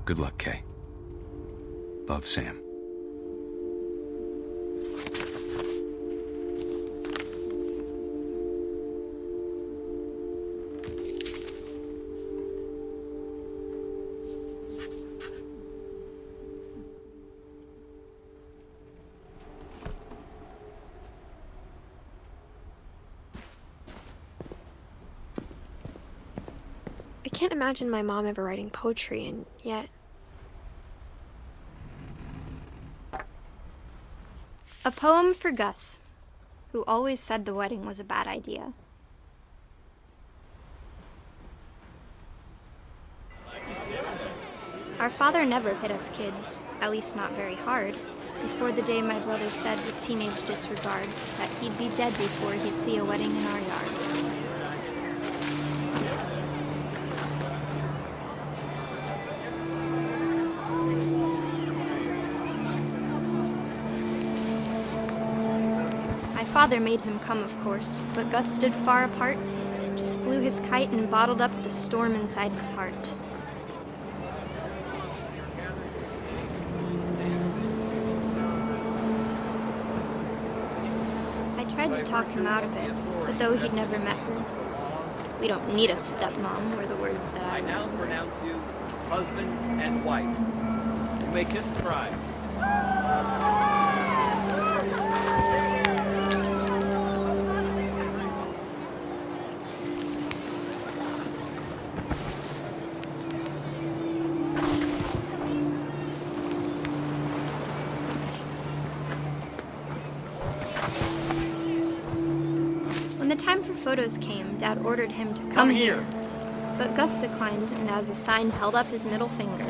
Good luck, Kay. Love, Sam. I can't imagine my mom ever writing poetry, and yet... A poem for Gus, who always said the wedding was a bad idea. Our father never hit us kids, at least not very hard, before the day my brother said with teenage disregard that he'd be dead before he'd see a wedding in our yard. Father made him come, of course, but Gus stood far apart, just flew his kite and bottled up the storm inside his heart. I tried to talk him out of it, but though he'd never met her, "We don't need a stepmom," were the words that I now pronounce you husband and wife. You may kiss the bride. time for photos came, Dad ordered him to come here. But Gus declined, and as a sign held up his middle finger.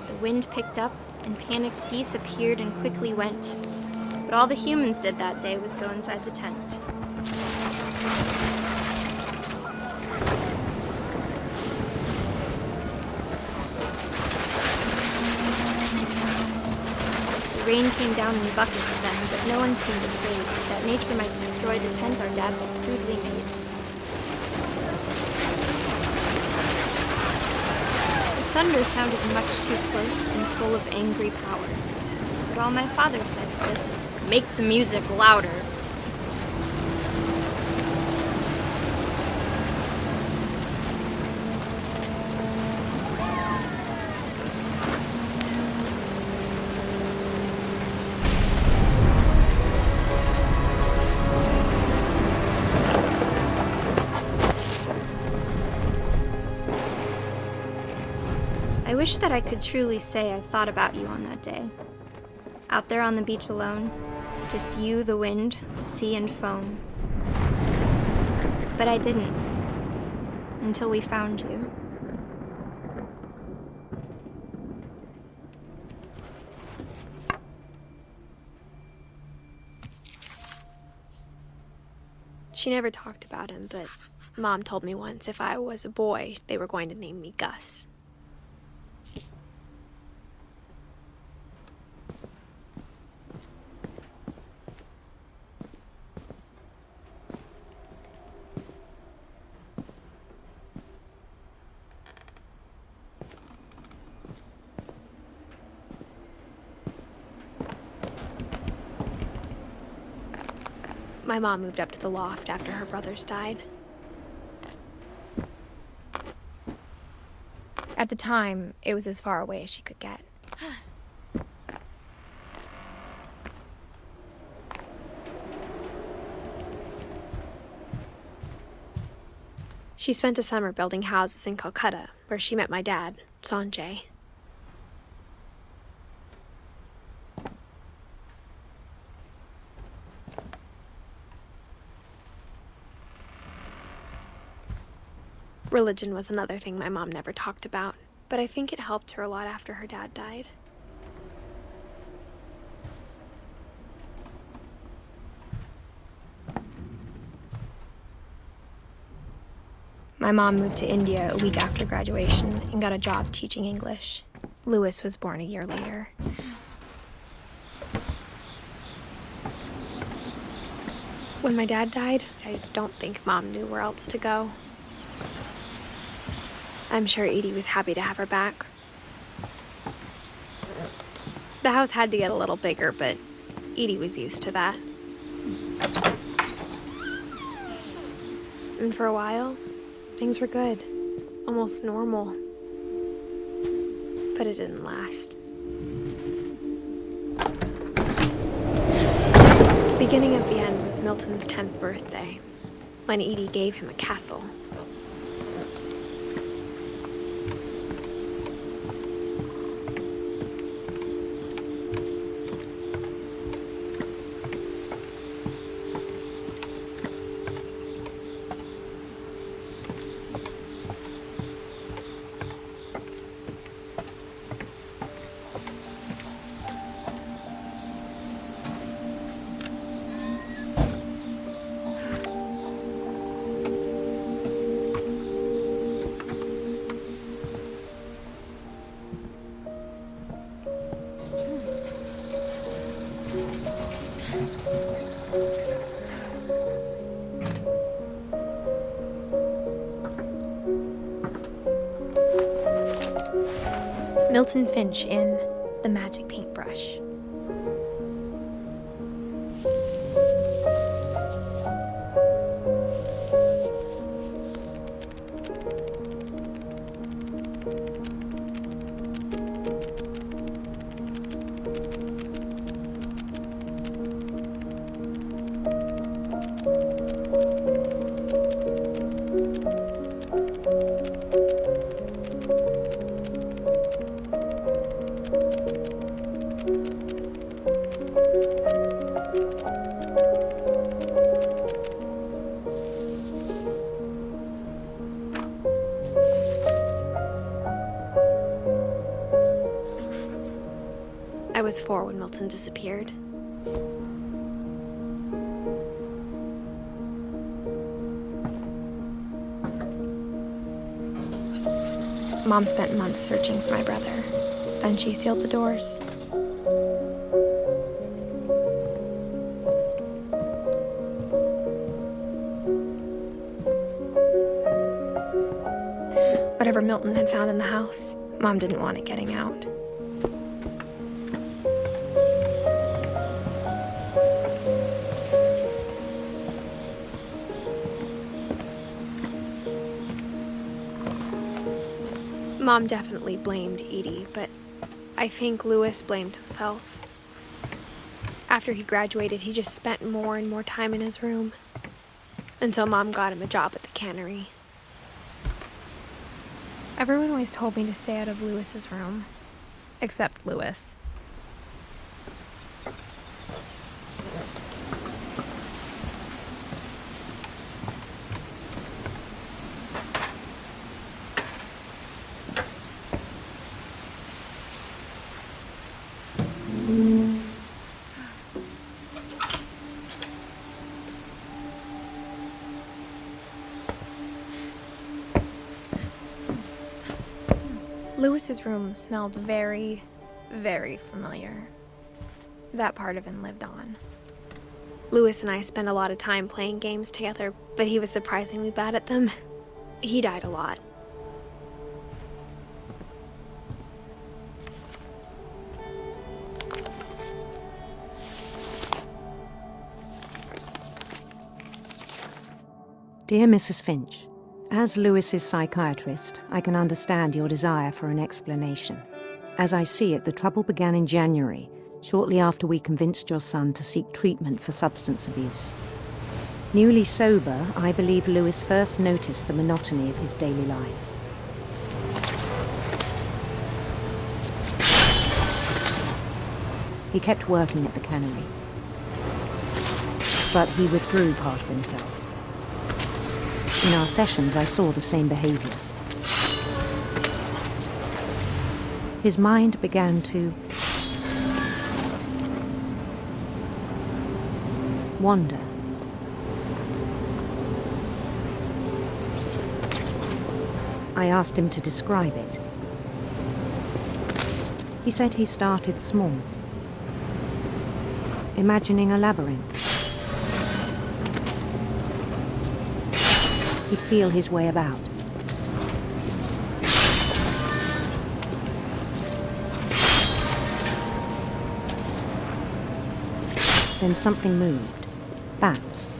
The wind picked up, and panicked geese appeared and quickly went. But all the humans did that day was go inside the tent. The rain came down in buckets then, but no one seemed afraid that nature might destroy the tent our dad had crudely made. The thunder sounded much too close and full of angry power. But all my father said to this was, "Make the music louder." I wish that I could truly say I thought about you on that day. Out there on the beach alone, just you, the wind, the sea, and foam. But I didn't, until we found you. She never talked about him, but Mom told me once if I was a boy, they were going to name me Gus. My mom moved up to the loft after her brothers died. At the time, it was as far away as she could get. She spent a summer building houses in Calcutta, where she met my dad, Sanjay. Religion was another thing my mom never talked about, but I think it helped her a lot after her dad died. My mom moved to India a week after graduation and got a job teaching English. Louis was born a year later. When my dad died, I don't think Mom knew where else to go. I'm sure Edie was happy to have her back. The house had to get a little bigger, but Edie was used to that. And for a while, things were good, almost normal. But it didn't last. The beginning of the end was Milton's 10th birthday, when Edie gave him a castle. Milton Finch in The Magic Paintbrush. was 4 when Milton disappeared. Mom spent months searching for my brother. Then she sealed the doors. Whatever Milton had found in the house, Mom didn't want it getting out. Mom definitely blamed Edie, but I think Louis blamed himself. After he graduated, he just spent more and more time in his room, until Mom got him a job at the cannery. Everyone always told me to stay out of Louis's room, except Louis. Louis's room smelled very, very familiar. That part of him lived on. Louis and I spent a lot of time playing games together, but he was surprisingly bad at them. He died a lot. Dear Mrs. Finch, as Louis's psychiatrist, I can understand your desire for an explanation. As I see it, the trouble began in January, shortly after we convinced your son to seek treatment for substance abuse. Newly sober, I believe Louis first noticed the monotony of his daily life. He kept working at the cannery, but he withdrew part of himself. In our sessions, I saw the same behavior. His mind began to wander. I asked him to describe it. He said he started small, imagining a labyrinth. He'd feel his way about. Then something moved. Bats.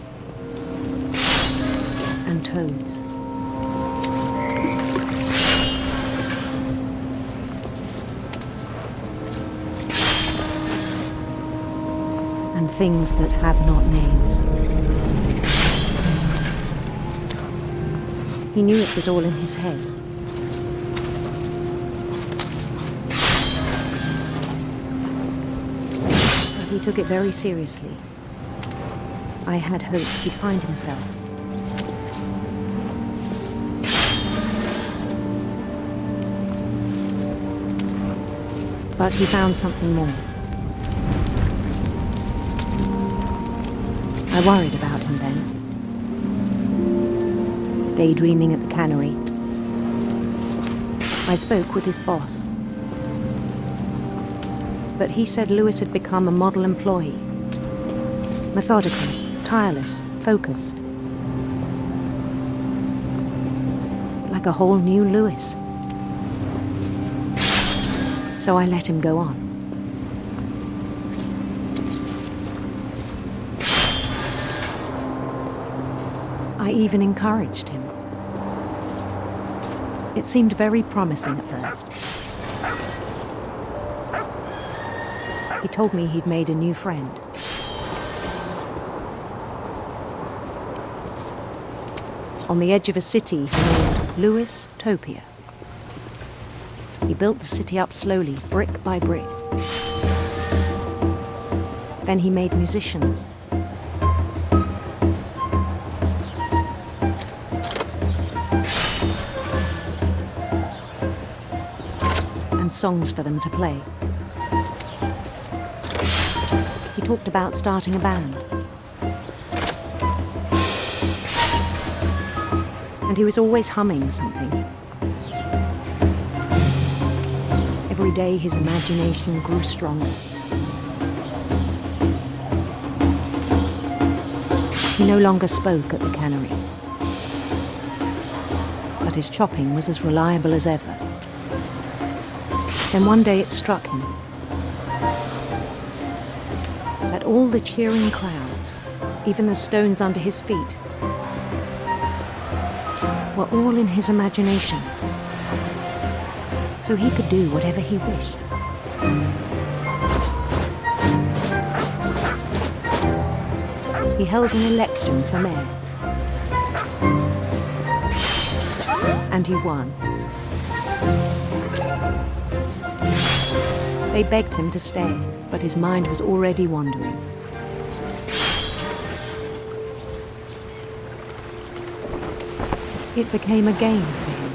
And toads. And things that have not names. He knew it was all in his head. But he took it very seriously. I had hoped he'd find himself. But he found something more. I worried about him then. Daydreaming at the cannery, I spoke with his boss. But he said Louis had become a model employee. Methodical, tireless, focused. Like a whole new Louis. So I let him go on. I even encouraged him. It seemed very promising at first. He told me he'd made a new friend. On the edge of a city he named Louis Topia. He built the city up slowly, brick by brick. Then he made musicians. And songs for them to play. talked about starting a band. And he was always humming something. Every day his imagination grew stronger. He no longer spoke at the cannery, but his chopping was as reliable as ever. Then one day it struck him that all the cheering crowds, even the stones under his feet, were all in his imagination, so he could do whatever he wished. He held an election for mayor, and he won. They begged him to stay, but his mind was already wandering. It became a game for him.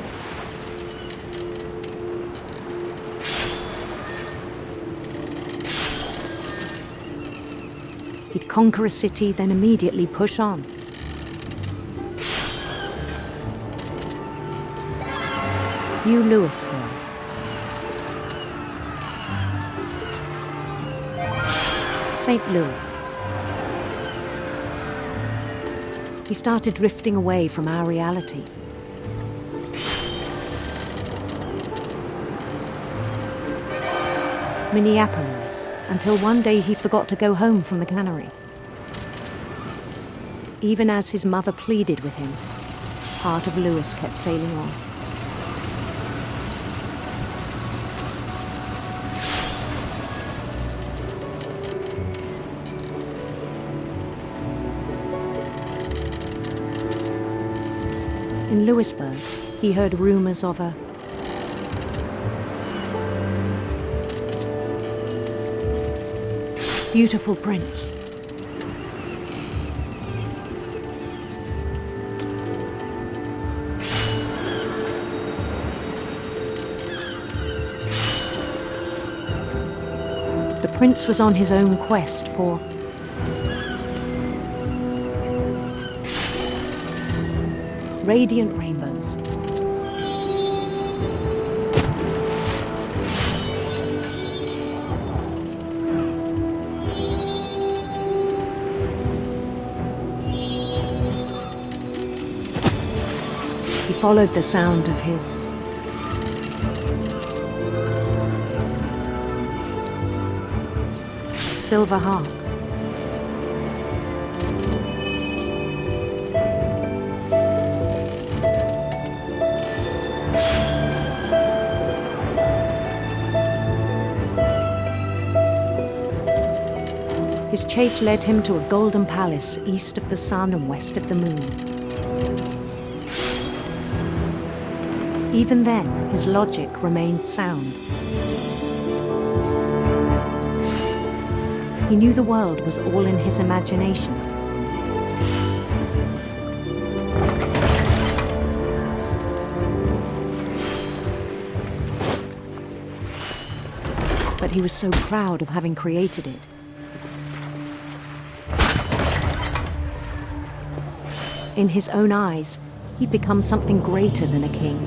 He'd conquer a city, then immediately push on. New Louisville. St. Louis. He started drifting away from our reality. Minneapolis, until one day he forgot to go home from the cannery. Even as his mother pleaded with him, part of Louis kept sailing on. In Louisburg, he heard rumors of a beautiful prince. The prince was on his own quest for radiant rainbows. He followed the sound of his silver harp. His chase led him to a golden palace east of the sun and west of the moon. Even then, his logic remained sound. He knew the world was all in his imagination. But he was so proud of having created it. In his own eyes, he'd become something greater than a king.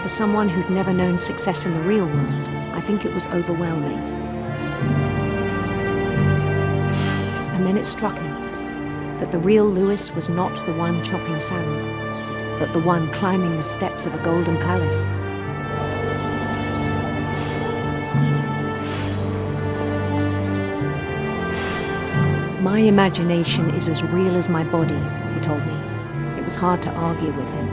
For someone who'd never known success in the real world, I think it was overwhelming. And then it struck him that the real Louis was not the one chopping salmon, but the one climbing the steps of a golden palace. My imagination is as real as my body, he told me. It was hard to argue with him.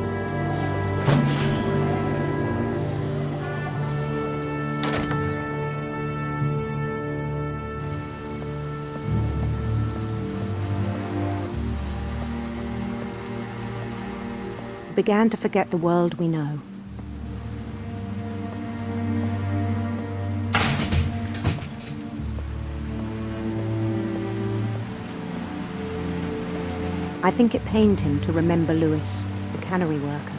He began to forget the world we know. I think it pained him to remember Louis, cannery worker.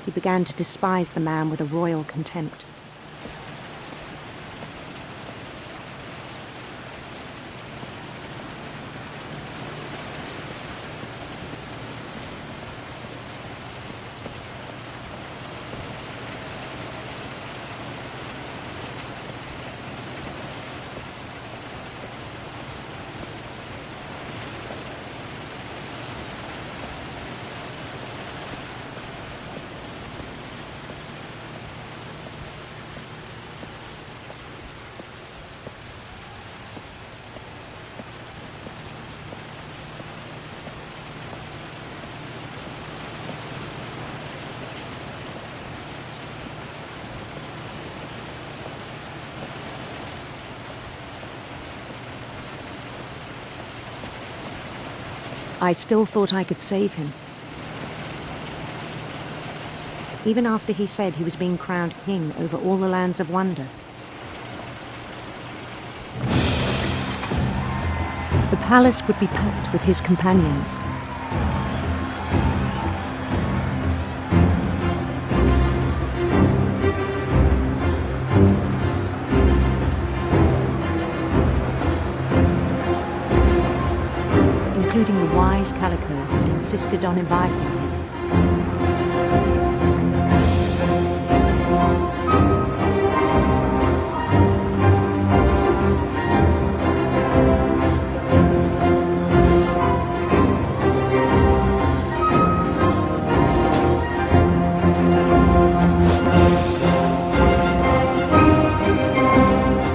He began to despise the man with a royal contempt. I still thought I could save him. Even after he said he was being crowned king over all the lands of wonder. The palace would be packed with his companions. Including the wise Calico who had insisted on inviting him.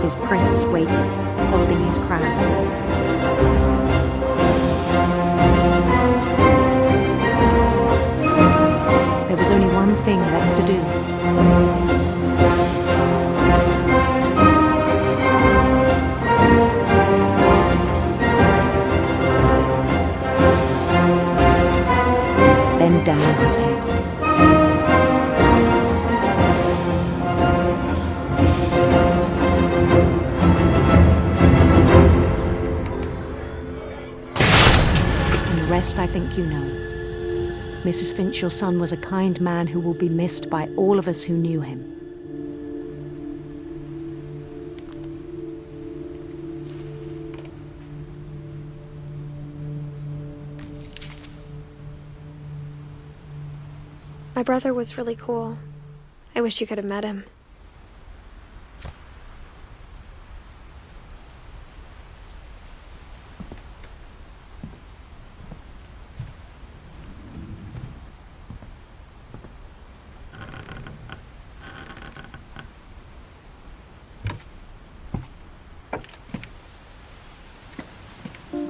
His prince waited, holding his crown. There was only one thing left to do. Bend down his head. And the rest I think you know. Mrs. Finch, your son was a kind man who will be missed by all of us who knew him. My brother was really cool. I wish you could have met him.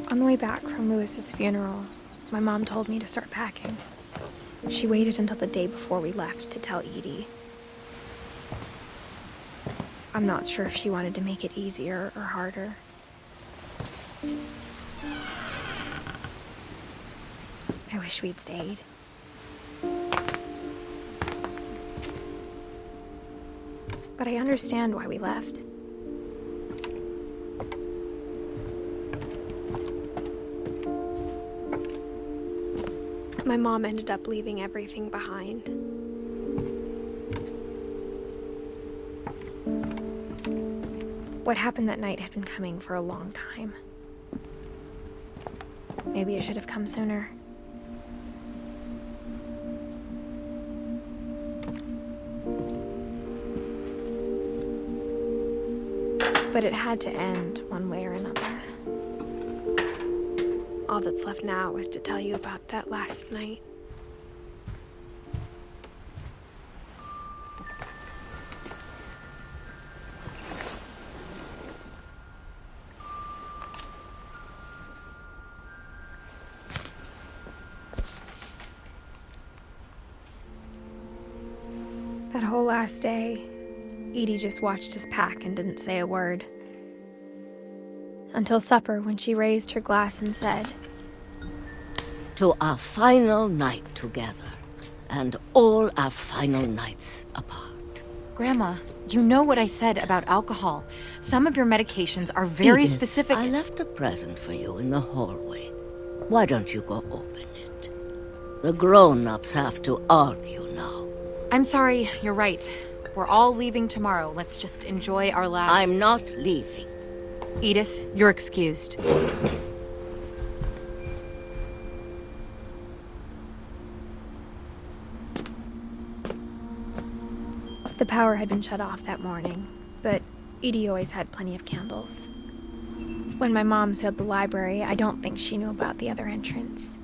On the way back from Lewis's funeral, my mom told me to start packing. She waited until the day before we left to tell Edie. I'm not sure if she wanted to make it easier or harder. I wish we'd stayed. But I understand why we left. My mom ended up leaving everything behind. What happened that night had been coming for a long time. Maybe it should have come sooner. But it had to end one way or another. All that's left now is to tell you about that last night. That whole last day, Edie just watched us pack and didn't say a word. Until supper, when she raised her glass and said, "To our final night together, and all our final nights apart." Grandma, you know what I said about alcohol. Some of your medications are very Edith, specific. I left a present for you in the hallway. Why don't you go open it? The grown-ups have to argue now. I'm sorry, you're right. We're all leaving tomorrow. Let's just enjoy our last... I'm not leaving. Edith, you're excused. The power had been shut off that morning, but Edie always had plenty of candles. When my mom sealed the library, I don't think she knew about the other entrance,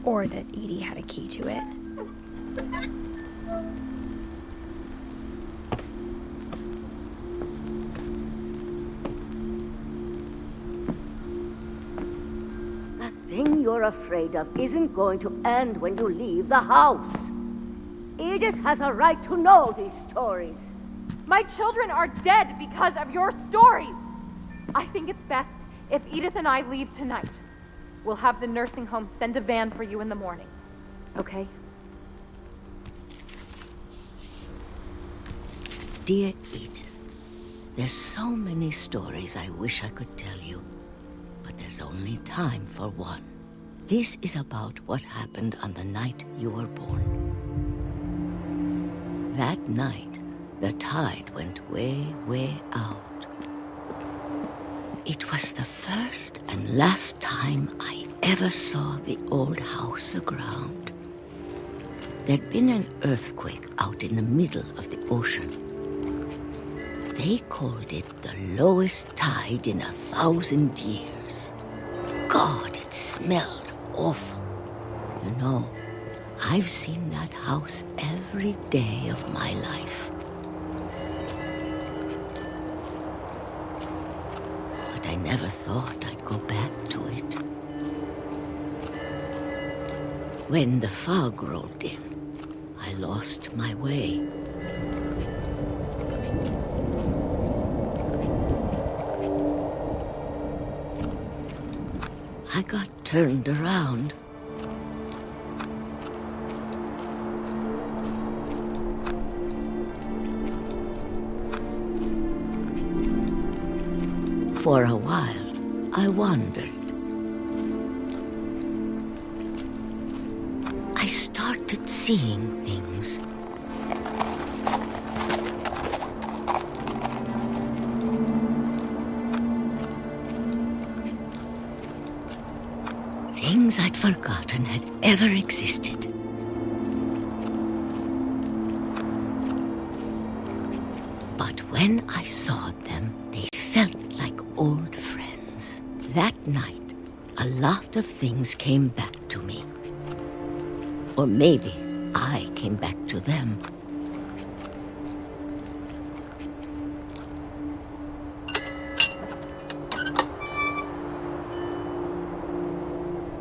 or that Edie had a key to it. That thing you're afraid of isn't going to end when you leave the house. Edith has a right to know these stories. My children are dead because of your stories. I think it's best if Edith and I leave tonight. We'll have the nursing home send a van for you in the morning. Okay? Dear Edith, there's so many stories I wish I could tell you, but there's only time for one. This is about what happened on the night you were born. That night, the tide went way, way out. It was the first and last time I ever saw the old house aground. There'd been an earthquake out in the middle of the ocean. They called it the lowest tide in 1,000 years. God, it smelled awful. You know, I've seen that house every day of my life. But I never thought I'd go back to it. When the fog rolled in, I lost my way. I got turned around. For a while, I wandered. I started seeing things. Things I'd forgotten had ever existed. But when I saw them, they felt like old friends. That night, a lot of things came back to me. Or maybe I came back to them.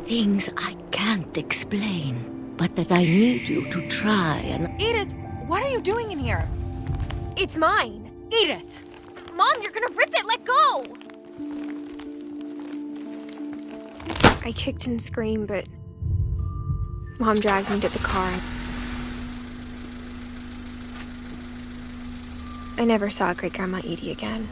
Things I can't explain, but that I need you to try and... Edith, what are you doing in here? It's mine. Edith! Mom, you're gonna rip it! Let go! I kicked and screamed, but Mom dragged me to the car. I never saw Great-Grandma Edie again.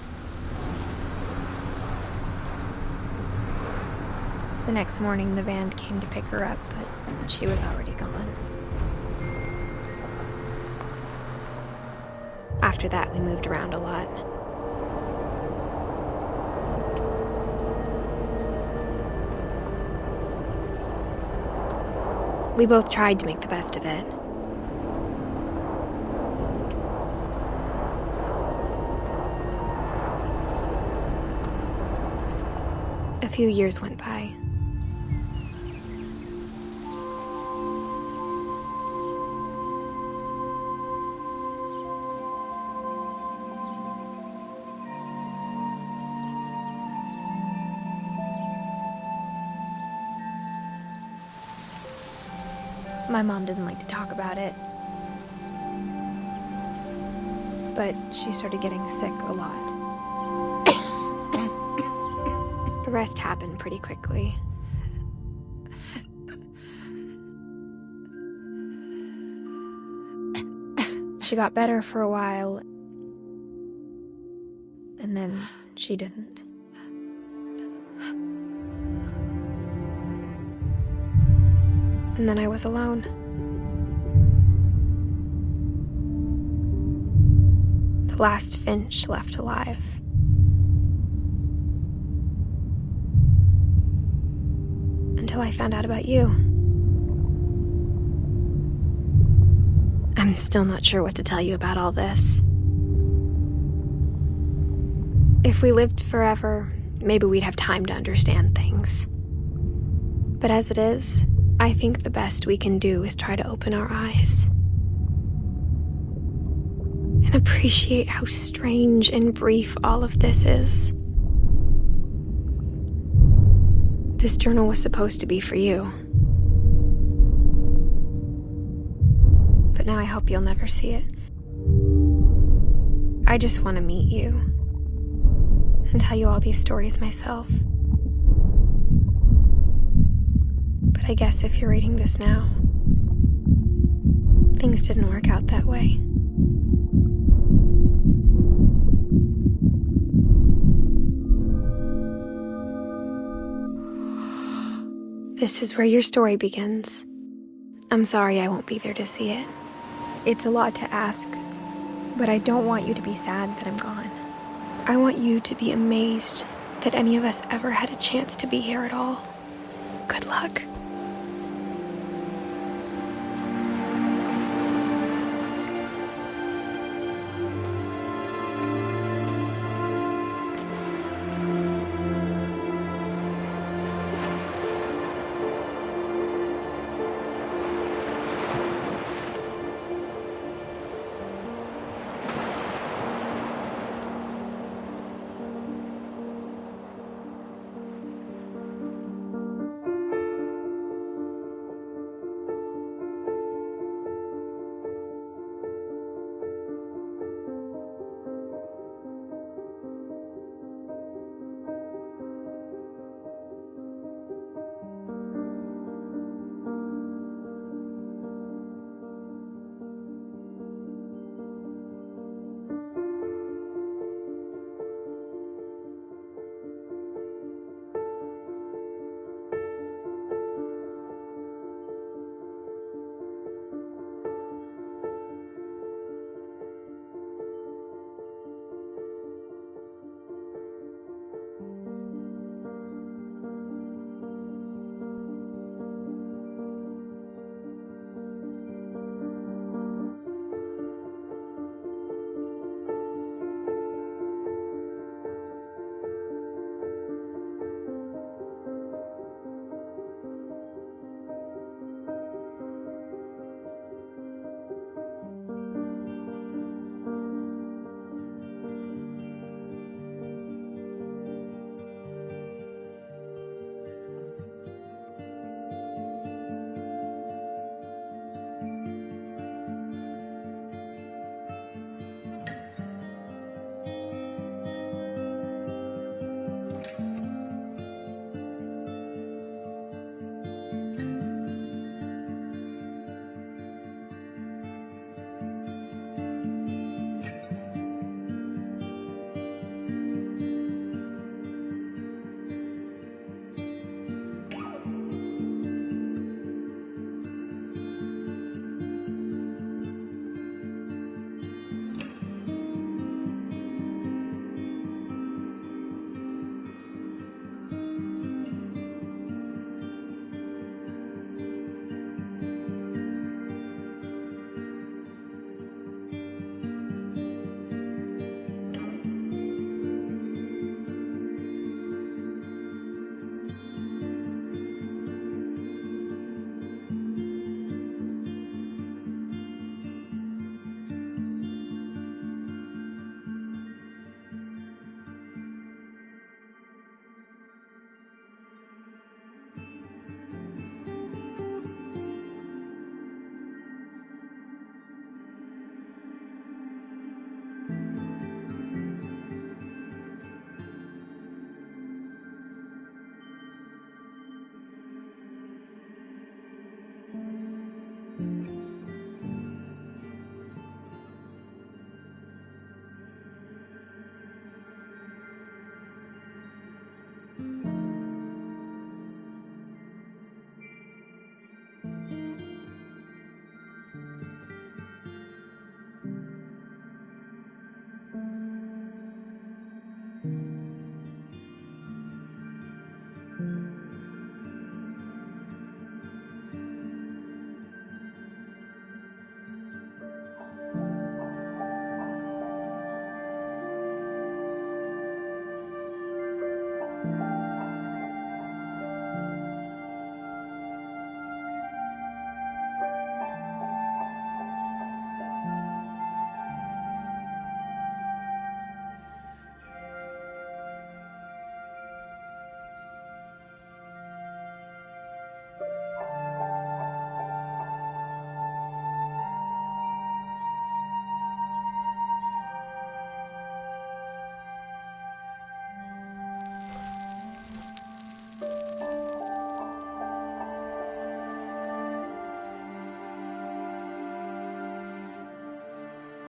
The next morning, the van came to pick her up, but she was already gone. After that, we moved around a lot. We both tried to make the best of it. A few years went by. My mom didn't like to talk about it, but she started getting sick a lot. The rest happened pretty quickly. She got better for a while, and then she didn't. And then I was alone. The last Finch left alive. Until I found out about you. I'm still not sure what to tell you about all this. If we lived forever, maybe we'd have time to understand things. But as it is, I think the best we can do is try to open our eyes. And appreciate how strange and brief all of this is. This journal was supposed to be for you. But now I hope you'll never see it. I just want to meet you and tell you all these stories myself. But I guess if you're reading this now, things didn't work out that way. This is where your story begins. I'm sorry I won't be there to see it. It's a lot to ask, but I don't want you to be sad that I'm gone. I want you to be amazed that any of us ever had a chance to be here at all. Good luck.